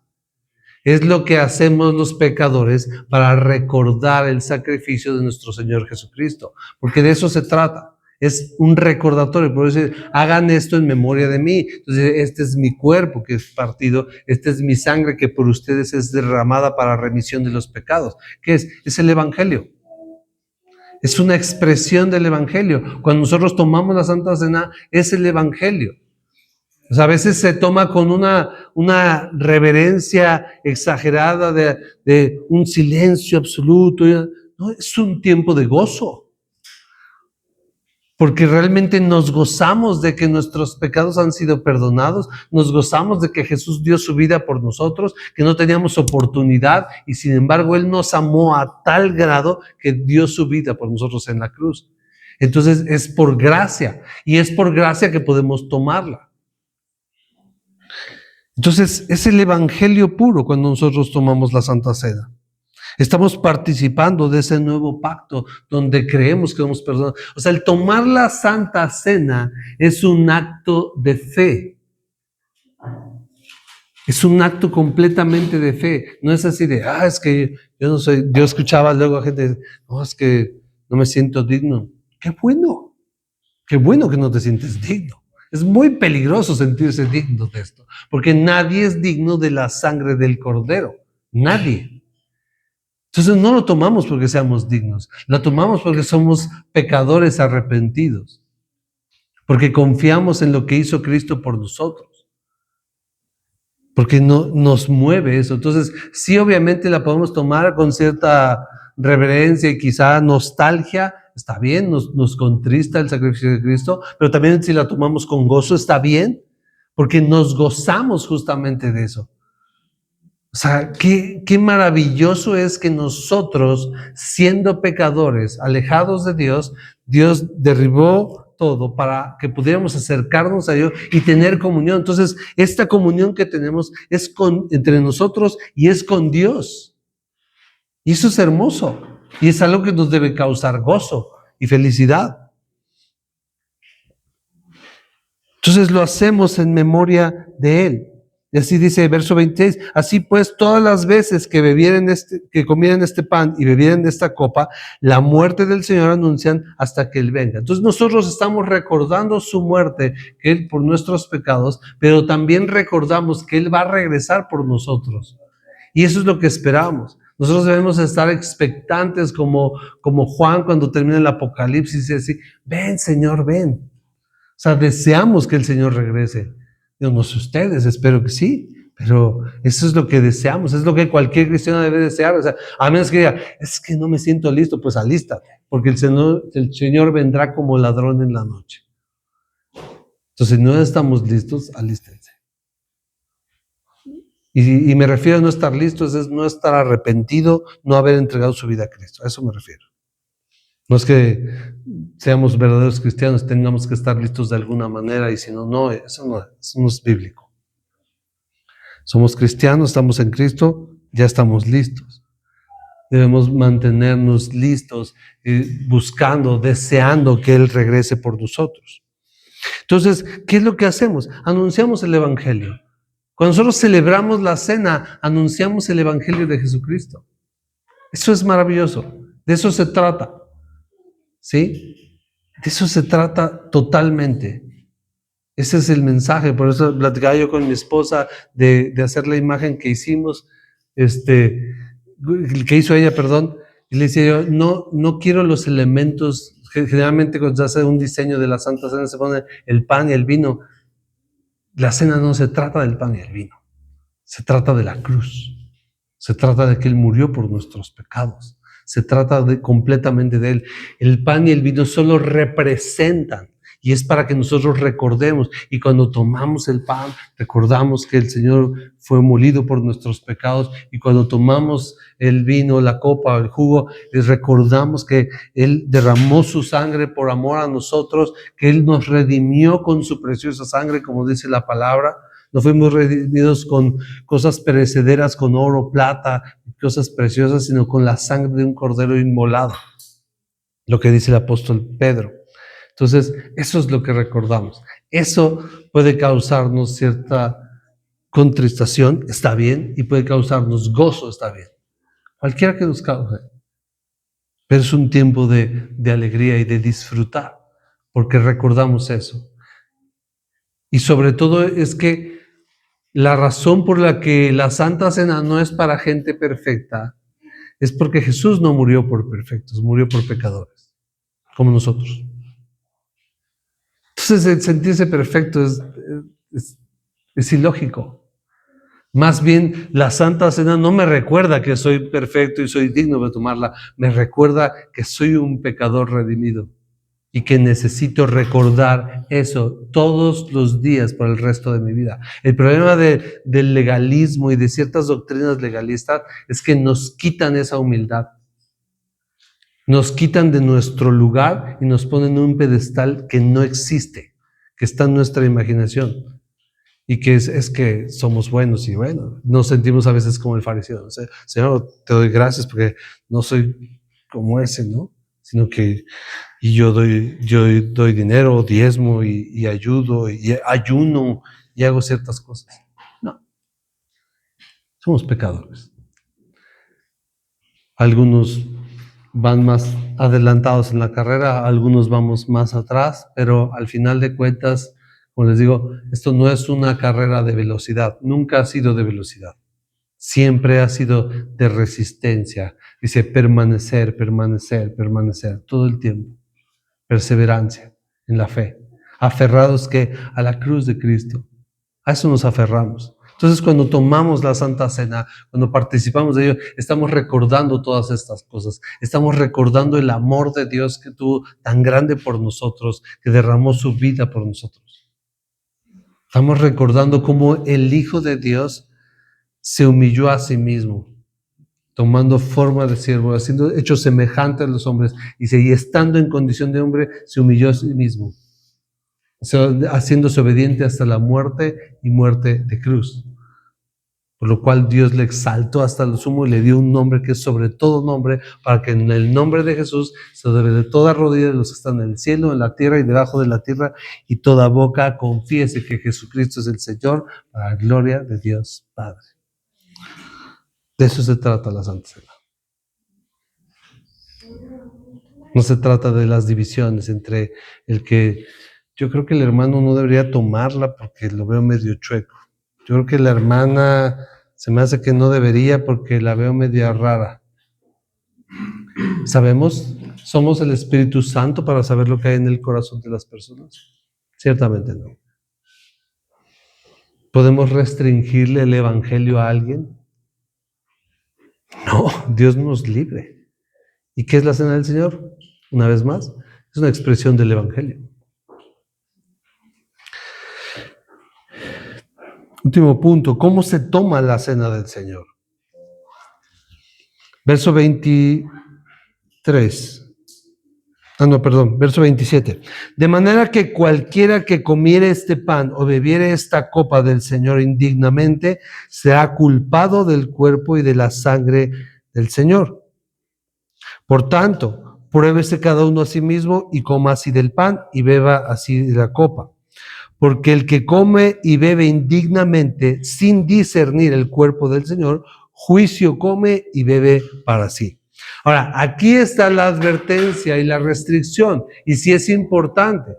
Es lo que hacemos los pecadores para recordar el sacrificio de nuestro Señor Jesucristo. Porque de eso se trata. Es un recordatorio. Por eso hagan esto en memoria de mí. Entonces, este es mi cuerpo que es partido. Esta es mi sangre que por ustedes es derramada para remisión de los pecados. ¿Qué es? Es el Evangelio. Es una expresión del Evangelio. Cuando nosotros tomamos la Santa Cena, es el Evangelio. O sea, a veces se toma con una reverencia exagerada de un silencio absoluto. No, es un tiempo de gozo. Porque realmente nos gozamos de que nuestros pecados han sido perdonados, nos gozamos de que Jesús dio su vida por nosotros, que no teníamos oportunidad y sin embargo Él nos amó a tal grado que dio su vida por nosotros en la cruz. Entonces es por gracia y es por gracia que podemos tomarla. Entonces, es el Evangelio puro cuando nosotros tomamos la Santa Cena. Estamos participando de ese nuevo pacto donde creemos que vamos perdonados. O sea, el tomar la Santa Cena es un acto de fe. Es un acto completamente de fe. No es así de, es que yo no soy. Yo escuchaba luego a gente, no, es que no me siento digno. qué bueno que no te sientes digno. Es muy peligroso sentirse digno de esto, porque nadie es digno de la sangre del Cordero, nadie. Entonces no lo tomamos porque seamos dignos, lo tomamos porque somos pecadores arrepentidos, porque confiamos en lo que hizo Cristo por nosotros, porque no, nos mueve eso. Entonces sí, obviamente la podemos tomar con cierta reverencia y quizá nostalgia, está bien, nos contrista el sacrificio de Cristo, pero también si la tomamos con gozo, está bien, porque nos gozamos justamente de eso. O sea, qué maravilloso es que nosotros, siendo pecadores, alejados de Dios, Dios derribó todo para que pudiéramos acercarnos a Dios y tener comunión. Entonces, esta comunión que tenemos es entre nosotros y es con Dios. Y eso es hermoso. Y es algo que nos debe causar gozo y felicidad. Entonces lo hacemos en memoria de Él. Y así dice verso 26, así pues todas las veces que comieran este pan y bebieran de esta copa, la muerte del Señor anuncian hasta que Él venga. Entonces nosotros estamos recordando su muerte, que Él por nuestros pecados, pero también recordamos que Él va a regresar por nosotros. Y eso es lo que esperamos. Nosotros debemos estar expectantes como Juan cuando termina el Apocalipsis y dice así, ven Señor, ven. O sea, deseamos que el Señor regrese. Yo no sé ustedes, espero que sí, pero eso es lo que deseamos, es lo que cualquier cristiano debe desear. O sea, a menos que diga, es que no me siento listo, pues alístate, porque el Señor vendrá como ladrón en la noche. Entonces, si no estamos listos, alístense. Y me refiero a no estar listos, es no estar arrepentido, no haber entregado su vida a Cristo. A eso me refiero. No es que seamos verdaderos cristianos, tengamos que estar listos de alguna manera, y si no, eso no es bíblico. Somos cristianos, estamos en Cristo, ya estamos listos. Debemos mantenernos listos, buscando, deseando que Él regrese por nosotros. Entonces, ¿qué es lo que hacemos? Anunciamos el Evangelio. Cuando nosotros celebramos la cena, anunciamos el Evangelio de Jesucristo. Eso es maravilloso, de eso se trata. ¿Sí? De eso se trata totalmente. Ese es el mensaje. Por eso platicaba yo con mi esposa de hacer la imagen que hicimos, que hizo ella, perdón, y le decía yo, no quiero los elementos. Generalmente cuando se hace un diseño de la Santa Cena se pone el pan y el vino. La cena no se trata del pan y el vino, se trata de la cruz, se trata de que Él murió por nuestros pecados. Se trata completamente de Él. El pan y el vino solo representan, y es para que nosotros recordemos. Y cuando tomamos el pan, recordamos que el Señor fue molido por nuestros pecados. Y cuando tomamos el vino, la copa, el jugo, recordamos que Él derramó su sangre por amor a nosotros, que Él nos redimió con su preciosa sangre, como dice la palabra. No fuimos redimidos con cosas perecederas, con oro, plata, cosas preciosas, sino con la sangre de un cordero inmolado. Lo que dice el apóstol Pedro. Entonces, eso es lo que recordamos. Eso puede causarnos cierta contristación, está bien, y puede causarnos gozo, está bien. Cualquiera que nos cause. Pero es un tiempo de alegría y de disfrutar, porque recordamos eso. Y sobre todo es que la razón por la que la Santa Cena no es para gente perfecta es porque Jesús no murió por perfectos, murió por pecadores, como nosotros. Entonces, el sentirse perfecto es ilógico. Más bien, la Santa Cena no me recuerda que soy perfecto y soy digno de tomarla, me recuerda que soy un pecador redimido y que necesito recordar eso todos los días por el resto de mi vida. El problema del legalismo y de ciertas doctrinas legalistas es que nos quitan esa humildad. Nos quitan de nuestro lugar y nos ponen en un pedestal que no existe, que está en nuestra imaginación. Y que es que somos buenos y bueno, nos sentimos a veces como el fariseo. ¿No? Señor, te doy gracias porque no soy como ese, ¿no? Sino que yo doy dinero, diezmo y ayudo y ayuno y hago ciertas cosas. No, somos pecadores. Algunos van más adelantados en la carrera, algunos vamos más atrás, pero al final de cuentas, como les digo, esto no es una carrera de velocidad, nunca ha sido de velocidad, siempre ha sido de resistencia. Dice permanecer, permanecer, permanecer, todo el tiempo, perseverancia en la fe, aferrados que a la cruz de Cristo, a eso nos aferramos. Entonces, cuando tomamos la Santa Cena, cuando participamos de ello, estamos recordando todas estas cosas. Estamos recordando el amor de Dios que tuvo tan grande por nosotros, que derramó su vida por nosotros. Estamos recordando cómo el Hijo de Dios se humilló a sí mismo, tomando forma de siervo, siendo hecho semejante a los hombres, y estando en condición de hombre, se humilló a sí mismo, haciéndose obediente hasta la muerte y muerte de cruz. Por lo cual Dios le exaltó hasta lo sumo y le dio un nombre que es sobre todo nombre, para que en el nombre de Jesús se doble toda rodilla de los que están en el cielo, en la tierra y debajo de la tierra, y toda boca confiese que Jesucristo es el Señor, para la gloria de Dios Padre. De eso se trata la Santa Cena. No se trata de las divisiones entre el que... Yo creo que el hermano no debería tomarla porque lo veo medio chueco. Yo creo que la hermana se me hace que no debería porque la veo media rara. ¿Sabemos? ¿Somos el Espíritu Santo para saber lo que hay en el corazón de las personas? Ciertamente no. ¿Podemos restringirle el Evangelio a alguien? No, Dios nos libre. ¿Y qué es la Cena del Señor? Una vez más, es una expresión del Evangelio. Último punto, ¿cómo se toma la Cena del Señor? Verso 23. Verso 27. De manera que cualquiera que comiere este pan o bebiere esta copa del Señor indignamente, será culpado del cuerpo y de la sangre del Señor. Por tanto, pruébese cada uno a sí mismo y coma así del pan y beba así de la copa. Porque el que come y bebe indignamente, sin discernir el cuerpo del Señor, juicio come y bebe para sí. Ahora, aquí está la advertencia y la restricción, y sí es importante.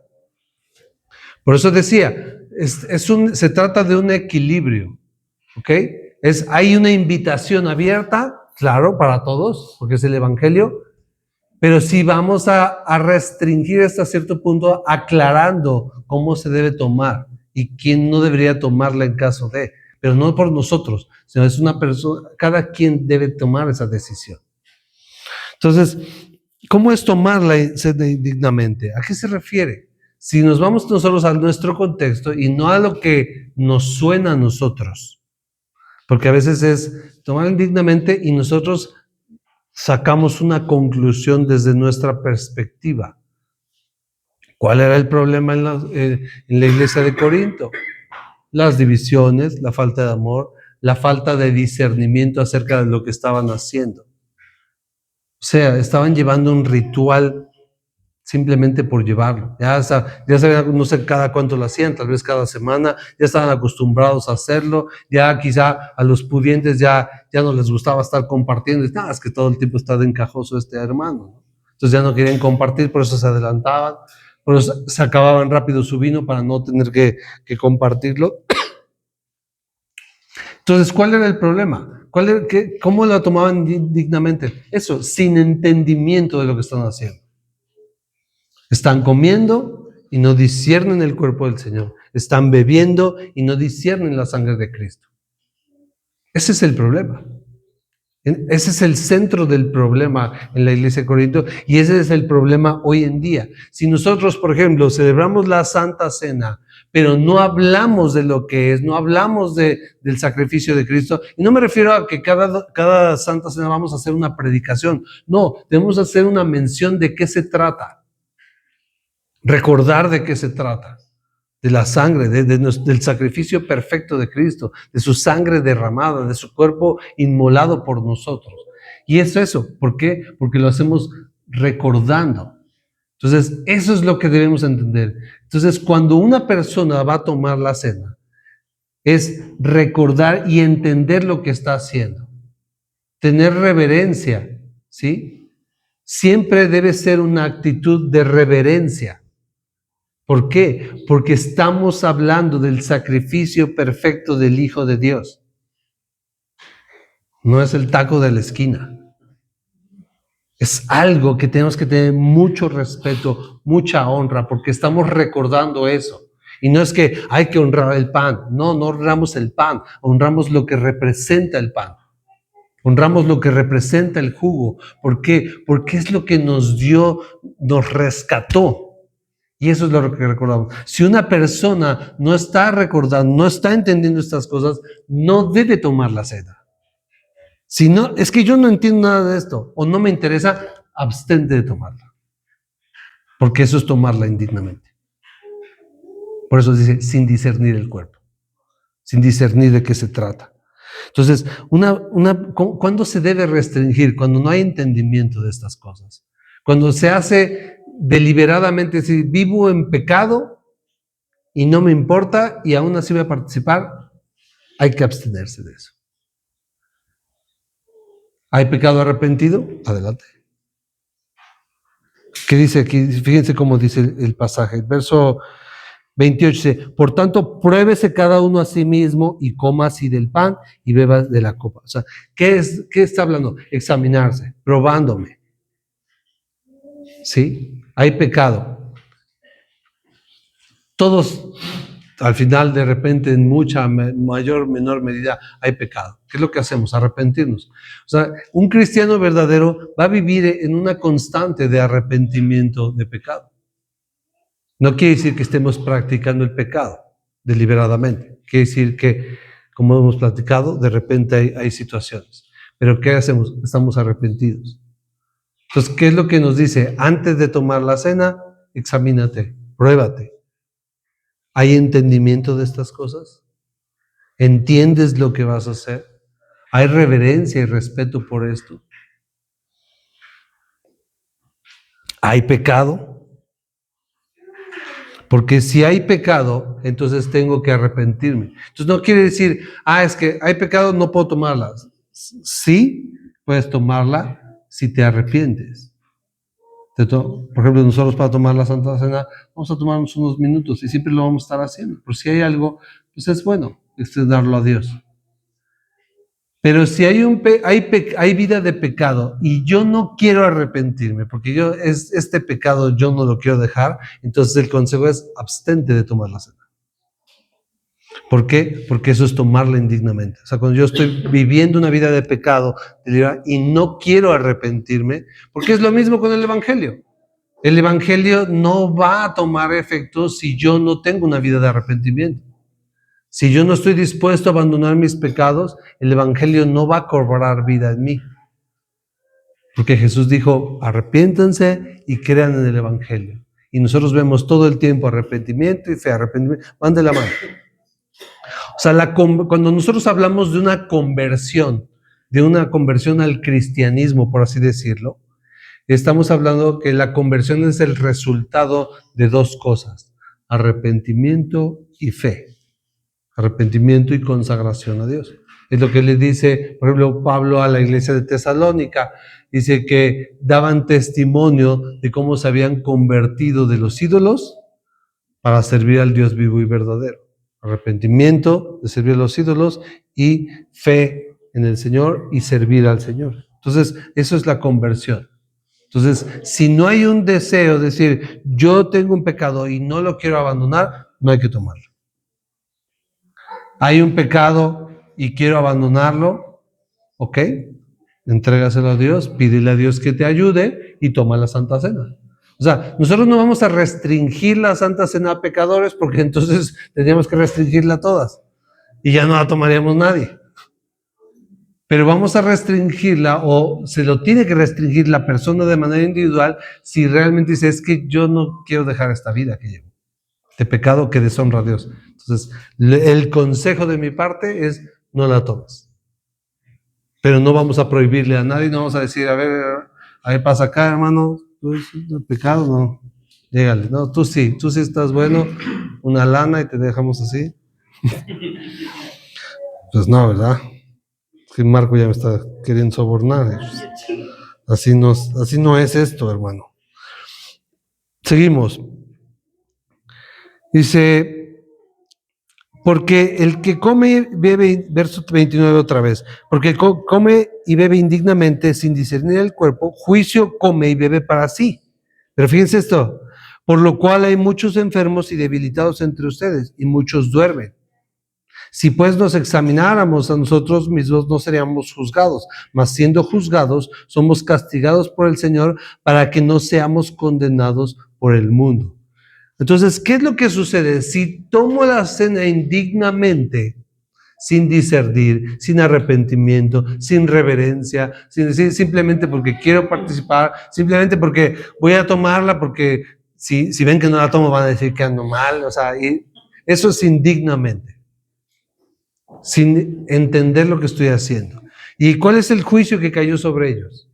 Por eso decía, se trata de un equilibrio, ¿ok? Hay una invitación abierta, claro, para todos, porque es el Evangelio, pero sí vamos a restringir hasta cierto punto, aclarando cómo se debe tomar y quién no debería tomarla en caso de, pero no por nosotros, sino es una persona, cada quien debe tomar esa decisión. Entonces, ¿cómo es tomarla indignamente? ¿A qué se refiere? Si nos vamos nosotros a nuestro contexto y no a lo que nos suena a nosotros, porque a veces es tomar indignamente y nosotros sacamos una conclusión desde nuestra perspectiva. ¿Cuál era el problema en la iglesia de Corinto? Las divisiones, la falta de amor, la falta de discernimiento acerca de lo que estaban haciendo. O sea, estaban llevando un ritual simplemente por llevarlo. Ya sabían, no sé cada cuánto lo hacían, tal vez cada semana, ya estaban acostumbrados a hacerlo, ya quizá a los pudientes ya no les gustaba estar compartiendo, es que todo el tiempo está de encajoso este hermano, ¿no? Entonces ya no querían compartir, por eso se adelantaban, por eso se acababan rápido su vino para no tener que compartirlo. Entonces, ¿cuál era el problema? ¿Cómo lo tomaban dignamente? Eso, sin entendimiento de lo que están haciendo. Están comiendo y no disciernen el cuerpo del Señor. Están bebiendo y no disciernen la sangre de Cristo. Ese es el problema. Ese es el centro del problema en la iglesia de Corinto y ese es el problema hoy en día. Si nosotros, por ejemplo, celebramos la Santa Cena, pero no hablamos de lo que es, no hablamos del sacrificio de Cristo, y no me refiero a que cada Santa Cena vamos a hacer una predicación, no, debemos hacer una mención de qué se trata. Recordar de qué se trata, de la sangre, del sacrificio perfecto de Cristo, de su sangre derramada, de su cuerpo inmolado por nosotros. Y es eso, ¿por qué? Porque lo hacemos recordando. Entonces, eso es lo que debemos entender. Entonces, cuando una persona va a tomar la cena, es recordar y entender lo que está haciendo, tener reverencia, ¿sí? siempre debe ser una actitud de reverencia. ¿Por qué? Porque estamos hablando del sacrificio perfecto del Hijo de Dios. No es el taco de la esquina. Es algo que tenemos que tener mucho respeto, mucha honra, porque estamos recordando eso. Y no es que hay que honrar el pan. No honramos el pan, honramos lo que representa el pan. Honramos lo que representa el jugo. ¿Por qué? Porque es lo que nos dio, nos rescató. Y eso es lo que recordamos. Si una persona no está recordando, no está entendiendo estas cosas, no debe tomar la cena. Si no, es que yo no entiendo nada de esto, o no me interesa, abstente de tomarla. Porque eso es tomarla indignamente. Por eso dice, sin discernir el cuerpo, sin discernir de qué se trata. Entonces, ¿cuándo se debe restringir? Cuando no hay entendimiento de estas cosas. Cuando se hace deliberadamente, si vivo en pecado y no me importa y aún así voy a participar, hay que abstenerse de eso. ¿Hay pecado arrepentido? Adelante. ¿Qué dice aquí? Fíjense cómo dice el pasaje. Verso 28 dice, por tanto, pruébese cada uno a sí mismo y coma así del pan y beba de la copa. O sea, ¿qué está hablando? Examinarse, probándome. ¿Sí? Hay pecado. Todos, al final, de repente, en mucha mayor, menor medida, hay pecado. ¿Qué es lo que hacemos? Arrepentirnos. O sea, un cristiano verdadero va a vivir en una constante de arrepentimiento de pecado. No quiere decir que estemos practicando el pecado deliberadamente. Quiere decir que, como hemos platicado, de repente hay situaciones. Pero ¿qué hacemos? Estamos arrepentidos. Entonces, ¿qué es lo que nos dice? Antes de tomar la cena, examínate, pruébate. ¿Hay entendimiento de estas cosas? ¿Entiendes lo que vas a hacer? ¿Hay reverencia y respeto por esto? ¿Hay pecado? Porque si hay pecado, entonces tengo que arrepentirme. Entonces no quiere decir, es que hay pecado, no puedo tomarla. Sí, puedes tomarla si te arrepientes. Por ejemplo, nosotros para tomar la Santa Cena vamos a tomarnos unos minutos y siempre lo vamos a estar haciendo. Pero si hay algo, pues es bueno darlo a Dios. Pero si hay vida de pecado y yo no quiero arrepentirme, porque este pecado yo no lo quiero dejar, entonces el consejo es abstente de tomar la cena. ¿Por qué? Porque eso es tomarla indignamente. O sea, cuando yo estoy viviendo una vida de pecado y no quiero arrepentirme, porque es lo mismo con el Evangelio. El Evangelio no va a tomar efecto si yo no tengo una vida de arrepentimiento. Si yo no estoy dispuesto a abandonar mis pecados, el Evangelio no va a cobrar vida en mí. Porque Jesús dijo, arrepiéntanse y crean en el Evangelio. Y nosotros vemos todo el tiempo arrepentimiento y fe, arrepentimiento, van de la mano. O sea, cuando nosotros hablamos de una conversión al cristianismo, por así decirlo, estamos hablando que la conversión es el resultado de dos cosas, arrepentimiento y fe. Arrepentimiento y consagración a Dios. Es lo que le dice, por ejemplo, Pablo a la iglesia de Tesalónica. Dice que daban testimonio de cómo se habían convertido de los ídolos para servir al Dios vivo y verdadero. Arrepentimiento de servir a los ídolos y fe en el Señor y servir al Señor. Entonces, eso es la conversión. Entonces, si no hay un deseo de decir, yo tengo un pecado y no lo quiero abandonar, no hay que tomarlo. Hay un pecado y quiero abandonarlo, ¿ok? Entrégaselo a Dios, pídele a Dios que te ayude y toma la Santa Cena. O sea, nosotros no vamos a restringir la Santa Cena a pecadores porque entonces tendríamos que restringirla a todas y ya no la tomaríamos nadie. Pero vamos a restringirla o se lo tiene que restringir la persona de manera individual si realmente dice, es que yo no quiero dejar esta vida que llevo, de pecado que deshonra a Dios. Entonces, el consejo de mi parte es, no la tomes. Pero no vamos a prohibirle a nadie, no vamos a decir, a ver, pasa acá, hermano, tú es pecado, no, llégale, no, tú sí estás bueno, una lana y te dejamos así. Pues no, ¿verdad? Que Marco ya me está queriendo sobornar. Así no es esto, hermano. Seguimos. Dice, porque el que come y bebe, verso 29 otra vez, porque el que come y bebe indignamente sin discernir el cuerpo, juicio come y bebe para sí. Pero fíjense esto, por lo cual hay muchos enfermos y debilitados entre ustedes, y muchos duermen. Si pues nos examináramos a nosotros mismos, no seríamos juzgados, mas siendo juzgados, somos castigados por el Señor para que no seamos condenados por el mundo. Entonces, ¿qué es lo que sucede? Si tomo la cena indignamente, sin discernir, sin arrepentimiento, sin reverencia, sin decir simplemente porque quiero participar, simplemente porque voy a tomarla, porque si ven que no la tomo van a decir que ando mal, o sea, y eso es indignamente, sin entender lo que estoy haciendo. ¿Y cuál es el juicio que cayó sobre ellos?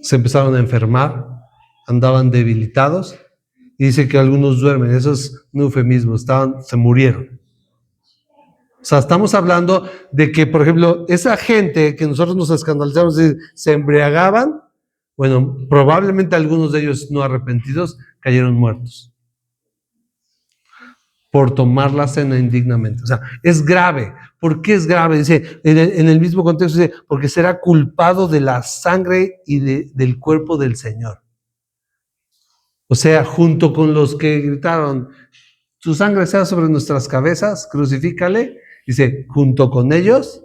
Se empezaron a enfermar, andaban debilitados, y dice que algunos duermen. Eso es un eufemismo, se murieron. O sea, estamos hablando de que, por ejemplo, esa gente que nosotros nos escandalizamos, se embriagaban, bueno, probablemente algunos de ellos no arrepentidos cayeron muertos por tomar la cena indignamente. O sea, es grave. ¿Por qué es grave? Dice, en el mismo contexto, dice, porque será culpado de la sangre y del cuerpo del Señor. O sea, junto con los que gritaron, su sangre sea sobre nuestras cabezas, crucifícale, dice, junto con ellos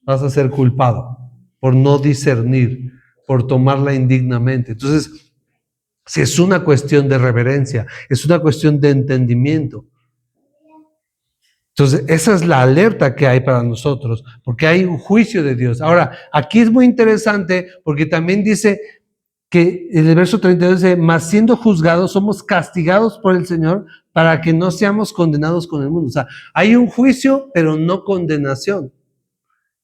vas a ser culpado por no discernir, por tomarla indignamente. Entonces, si es una cuestión de reverencia, es una cuestión de entendimiento. Entonces, esa es la alerta que hay para nosotros, porque hay un juicio de Dios. Ahora, aquí es muy interesante porque también dice que en el verso 32 dice, mas siendo juzgados, somos castigados por el Señor para que no seamos condenados con el mundo. O sea, hay un juicio, pero no condenación.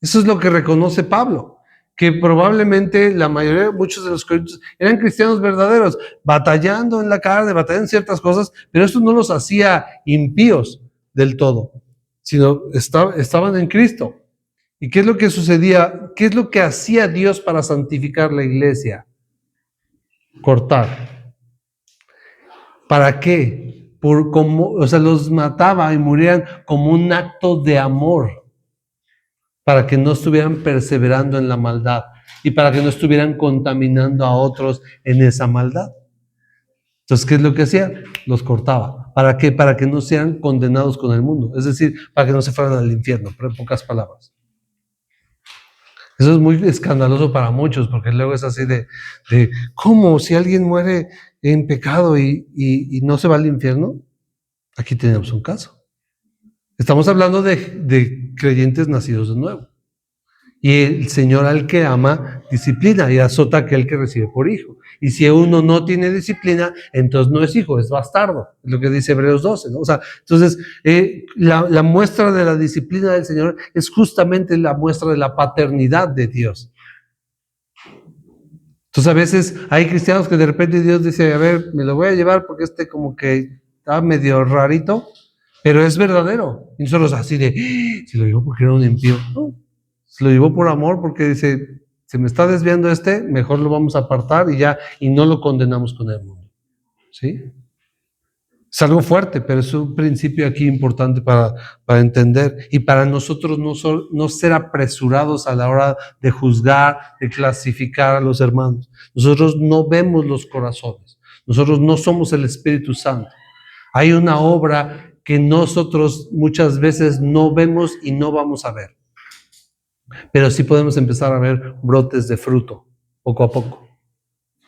Eso es lo que reconoce Pablo, que probablemente la mayoría, muchos de los corintios eran cristianos verdaderos, batallando en la carne, batallando en ciertas cosas, pero eso no los hacía impíos del todo, sino estaban en Cristo. ¿Y qué es lo que sucedía? ¿Qué es lo que hacía Dios para santificar la iglesia? Cortar. ¿Para qué? O sea, los mataba y morían como un acto de amor, para que no estuvieran perseverando en la maldad y para que no estuvieran contaminando a otros en esa maldad. Entonces, ¿qué es lo que hacía? Los cortaba. ¿Para qué? Para que no sean condenados con el mundo. Es decir, para que no se fueran al infierno, pero en pocas palabras. Eso es muy escandaloso para muchos, porque luego es así de ¿cómo? Si alguien muere en pecado y no se va al infierno, aquí tenemos un caso. Estamos hablando de creyentes nacidos de nuevo. Y el Señor al que ama, disciplina y azota a aquel que recibe por hijo. Y si uno no tiene disciplina, entonces no es hijo, es bastardo. Es lo que dice Hebreos 12, ¿no? O sea, entonces, la muestra de la disciplina del Señor es justamente la muestra de la paternidad de Dios. Entonces, a veces hay cristianos que de repente Dios dice, a ver, me lo voy a llevar porque como que está medio rarito, pero es verdadero. Y nosotros así de, si lo llevó porque era un impío. No. Se lo llevó por amor porque dice, se me está desviando mejor lo vamos a apartar y no lo condenamos con el mundo. ¿Sí? Es algo fuerte, pero es un principio aquí importante para entender y para nosotros no ser apresurados a la hora de juzgar, de clasificar a los hermanos. Nosotros no vemos los corazones. Nosotros no somos el Espíritu Santo. Hay una obra que nosotros muchas veces no vemos y no vamos a ver. Pero sí podemos empezar a ver brotes de fruto, poco a poco.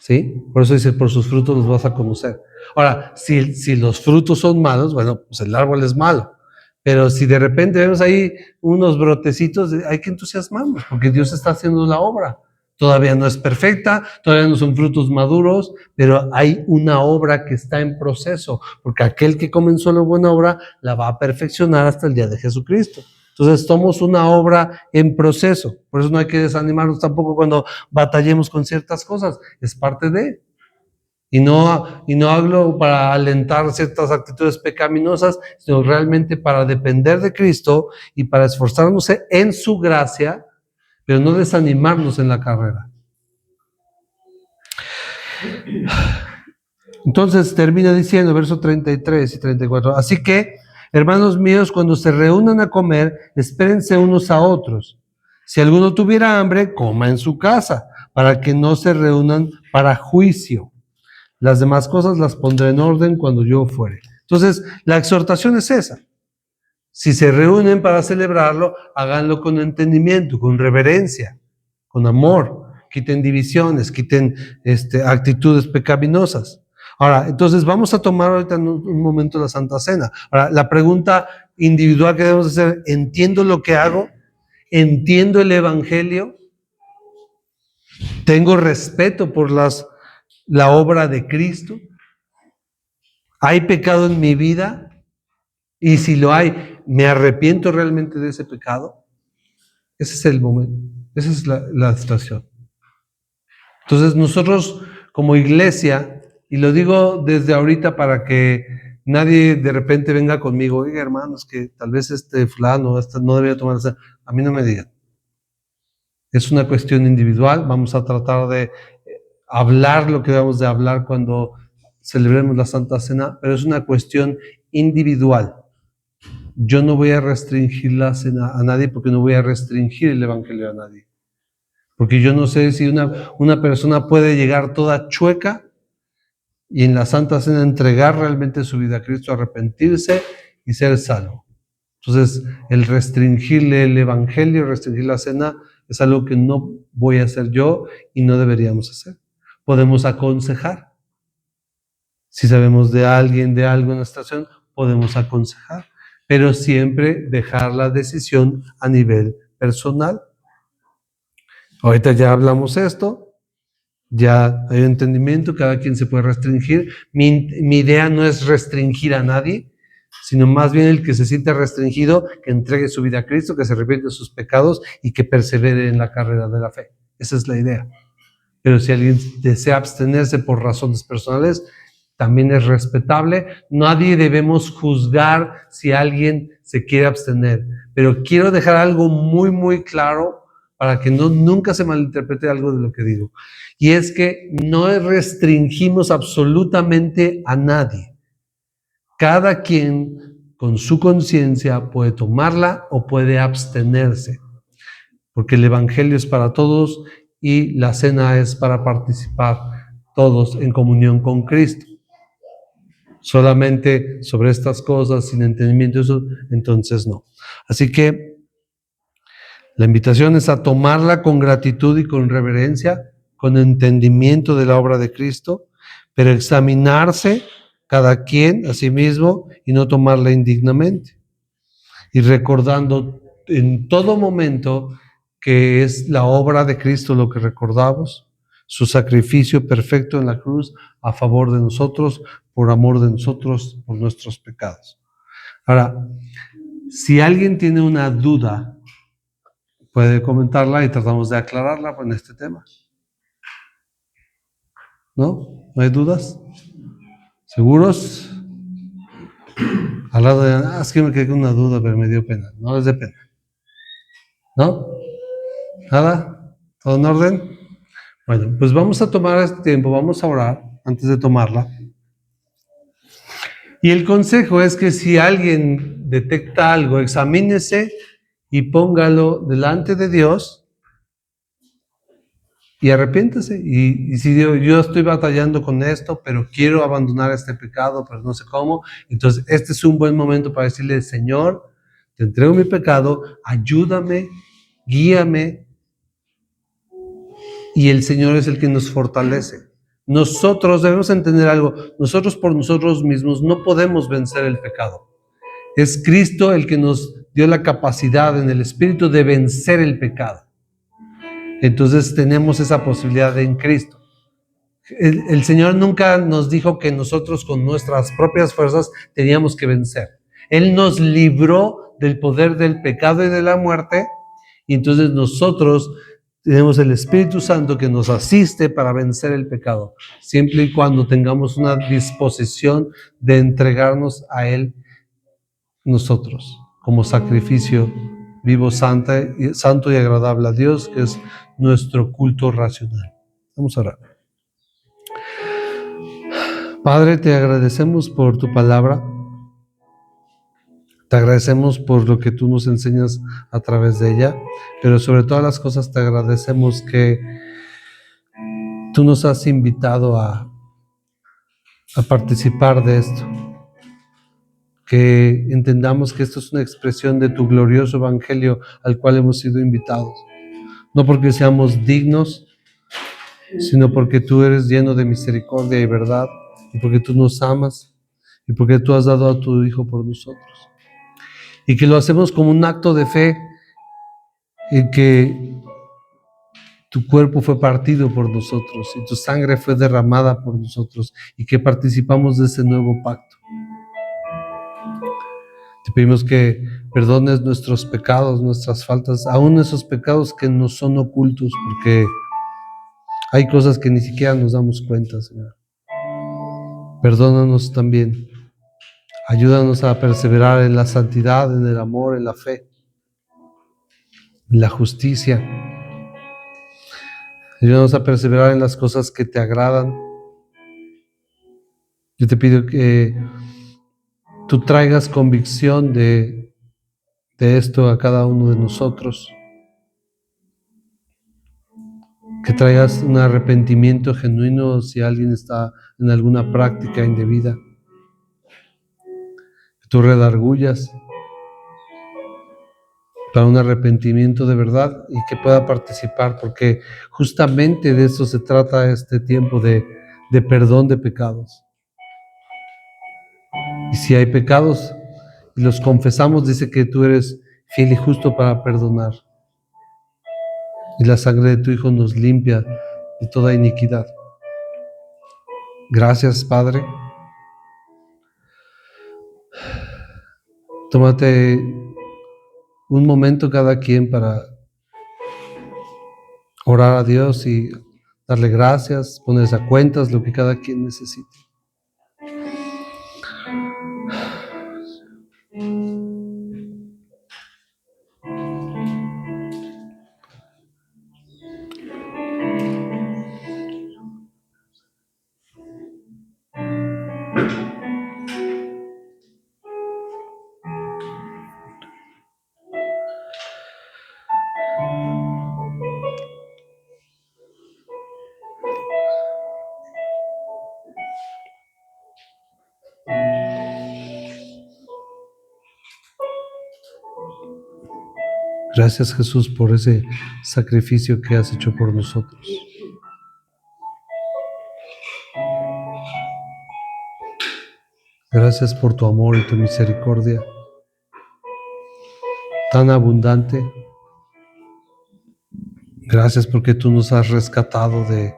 ¿Sí? Por eso dice, por sus frutos los vas a conocer. Ahora, si los frutos son malos, bueno, pues el árbol es malo. Pero si de repente vemos ahí unos brotecitos, hay que entusiasmarnos, porque Dios está haciendo la obra. Todavía no es perfecta, todavía no son frutos maduros, pero hay una obra que está en proceso, porque aquel que comenzó la buena obra la va a perfeccionar hasta el día de Jesucristo. Entonces somos una obra en proceso, por eso no hay que desanimarnos tampoco cuando batallemos con ciertas cosas, es parte de. Y no hablo para alentar ciertas actitudes pecaminosas, sino realmente para depender de Cristo y para esforzarnos en su gracia, pero no desanimarnos en la carrera. Entonces termina diciendo, verso 33 y 34, así que, hermanos míos, cuando se reúnan a comer, espérense unos a otros. Si alguno tuviera hambre, coma en su casa, para que no se reúnan para juicio. Las demás cosas las pondré en orden cuando yo fuere. Entonces, la exhortación es esa. Si se reúnen para celebrarlo, háganlo con entendimiento, con reverencia, con amor. Quiten divisiones, quiten actitudes pecaminosas. Ahora, entonces vamos a tomar ahorita en un momento la Santa Cena. Ahora, la pregunta individual que debemos hacer, ¿entiendo lo que hago? ¿Entiendo el Evangelio? ¿Tengo respeto por la obra de Cristo? ¿Hay pecado en mi vida? Y si lo hay, ¿me arrepiento realmente de ese pecado? Ese es el momento, esa es la situación. Entonces nosotros como iglesia, y lo digo desde ahorita para que nadie de repente venga conmigo, oiga hermanos, que tal vez fulano no debería tomar esa, a mí no me digan. Es una cuestión individual, vamos a tratar de hablar lo que debemos de hablar cuando celebremos la Santa Cena, pero es una cuestión individual. Yo no voy a restringir la cena a nadie porque no voy a restringir el Evangelio a nadie. Porque yo no sé si una persona puede llegar toda chueca y en la Santa Cena entregar realmente su vida a Cristo, arrepentirse y ser salvo. Entonces, el restringirle el Evangelio, restringir la cena, es algo que no voy a hacer yo y no deberíamos hacer. Podemos aconsejar. Si sabemos de alguien, de algo en la situación, podemos aconsejar. Pero siempre dejar la decisión a nivel personal. Ahorita ya hablamos esto, ya hay un entendimiento, cada quien se puede restringir. Mi idea no es restringir a nadie, sino más bien el que se siente restringido, que entregue su vida a Cristo, que se arrepiente de sus pecados y que persevere en la carrera de la fe. Esa es la idea. Pero si alguien desea abstenerse por razones personales, también es respetable. Nadie debemos juzgar si alguien se quiere abstener. Pero quiero dejar algo muy, muy claro para que nunca se malinterprete algo de lo que digo. Y es que no restringimos absolutamente a nadie. Cada quien con su conciencia puede tomarla o puede abstenerse. Porque el Evangelio es para todos y la cena es para participar todos en comunión con Cristo. Solamente sobre estas cosas, sin entendimiento, eso, entonces no. Así que la invitación es a tomarla con gratitud y con reverencia, con entendimiento de la obra de Cristo, pero examinarse cada quien a sí mismo y no tomarla indignamente. Y recordando en todo momento que es la obra de Cristo lo que recordamos, su sacrificio perfecto en la cruz a favor de nosotros, por amor de nosotros, por nuestros pecados. Ahora, si alguien tiene una duda, puede comentarla y tratamos de aclararla en este tema. ¿No? ¿No hay dudas? ¿Seguros? Al lado de, es que me quedé con una duda, pero me dio pena. No les dé pena. ¿No? ¿Nada? ¿Todo en orden? Bueno, pues vamos a tomar este tiempo, vamos a orar antes de tomarla. Y el consejo es que si alguien detecta algo, examínese y póngalo delante de Dios y arrepiéntase. Y si yo estoy batallando con esto, pero quiero abandonar este pecado, pero no sé cómo, entonces este es un buen momento para decirle, Señor, te entrego mi pecado, ayúdame, guíame. Y el Señor es el que nos fortalece. Nosotros debemos entender algo, nosotros por nosotros mismos no podemos vencer el pecado. Es Cristo el que nos dio la capacidad en el Espíritu de vencer el pecado. Entonces tenemos esa posibilidad en Cristo. El Señor nunca nos dijo que nosotros con nuestras propias fuerzas teníamos que vencer. Él nos libró del poder del pecado y de la muerte, y entonces nosotros tenemos el Espíritu Santo que nos asiste para vencer el pecado, siempre y cuando tengamos una disposición de entregarnos a Él nosotros, como sacrificio vivo, santo y agradable a Dios, que es nuestro culto racional. Vamos a orar. Padre, te agradecemos por tu palabra. Te agradecemos por lo que tú nos enseñas a través de ella, pero sobre todas las cosas te agradecemos que tú nos has invitado a participar de esto, que entendamos que esto es una expresión de tu glorioso evangelio al cual hemos sido invitados, no porque seamos dignos, sino porque tú eres lleno de misericordia y verdad, y porque tú nos amas, y porque tú has dado a tu Hijo por nosotros, y que lo hacemos como un acto de fe, en que tu cuerpo fue partido por nosotros, y tu sangre fue derramada por nosotros, y que participamos de ese nuevo pacto. Te pedimos que perdones nuestros pecados, nuestras faltas, aún esos pecados que nos son ocultos, porque hay cosas que ni siquiera nos damos cuenta, Señor. Perdónanos también. Ayúdanos a perseverar en la santidad, en el amor, en la fe, en la justicia. Ayúdanos a perseverar en las cosas que te agradan. Yo te pido que tú traigas convicción de esto a cada uno de nosotros. Que traigas un arrepentimiento genuino si alguien está en alguna práctica indebida. Que tú redargullas para un arrepentimiento de verdad y que pueda participar, porque justamente de eso se trata este tiempo de perdón de pecados. Y si hay pecados y los confesamos, dice que tú eres fiel y justo para perdonar. Y la sangre de tu Hijo nos limpia de toda iniquidad. Gracias, Padre. Tómate un momento cada quien para orar a Dios y darle gracias, ponerse a cuentas lo que cada quien necesite. Gracias, Jesús, por ese sacrificio que has hecho por nosotros. Gracias por tu amor y tu misericordia tan abundante. Gracias porque tú nos has rescatado de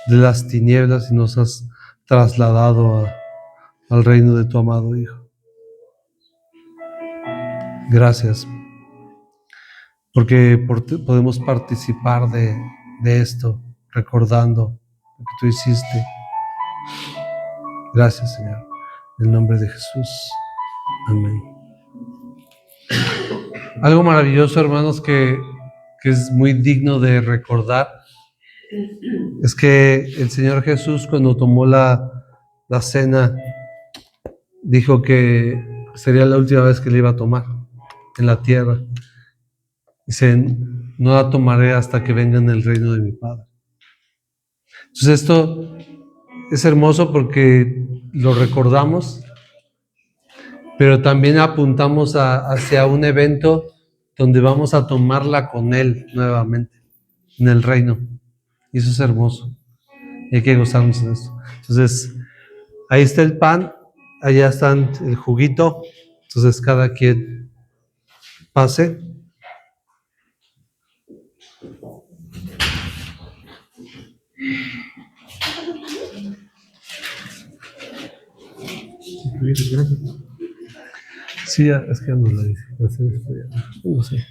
las tinieblas y nos has trasladado al reino de tu amado Hijo. Gracias porque podemos participar de esto, recordando lo que tú hiciste. Gracias, Señor. En el nombre de Jesús. Amén. Algo maravilloso, hermanos, que es muy digno de recordar, es que el Señor Jesús, cuando tomó la cena, dijo que sería la última vez que le iba a tomar en la tierra. Dice, no la tomaré hasta que venga en el reino de mi Padre. Entonces esto es hermoso porque lo recordamos, pero también apuntamos hacia un evento donde vamos a tomarla con Él nuevamente, en el reino. Y eso es hermoso. Y hay que gozarnos de esto. Entonces, ahí está el pan, allá está el juguito. Entonces, cada quien pase. Sí, es que no la dice. No sé.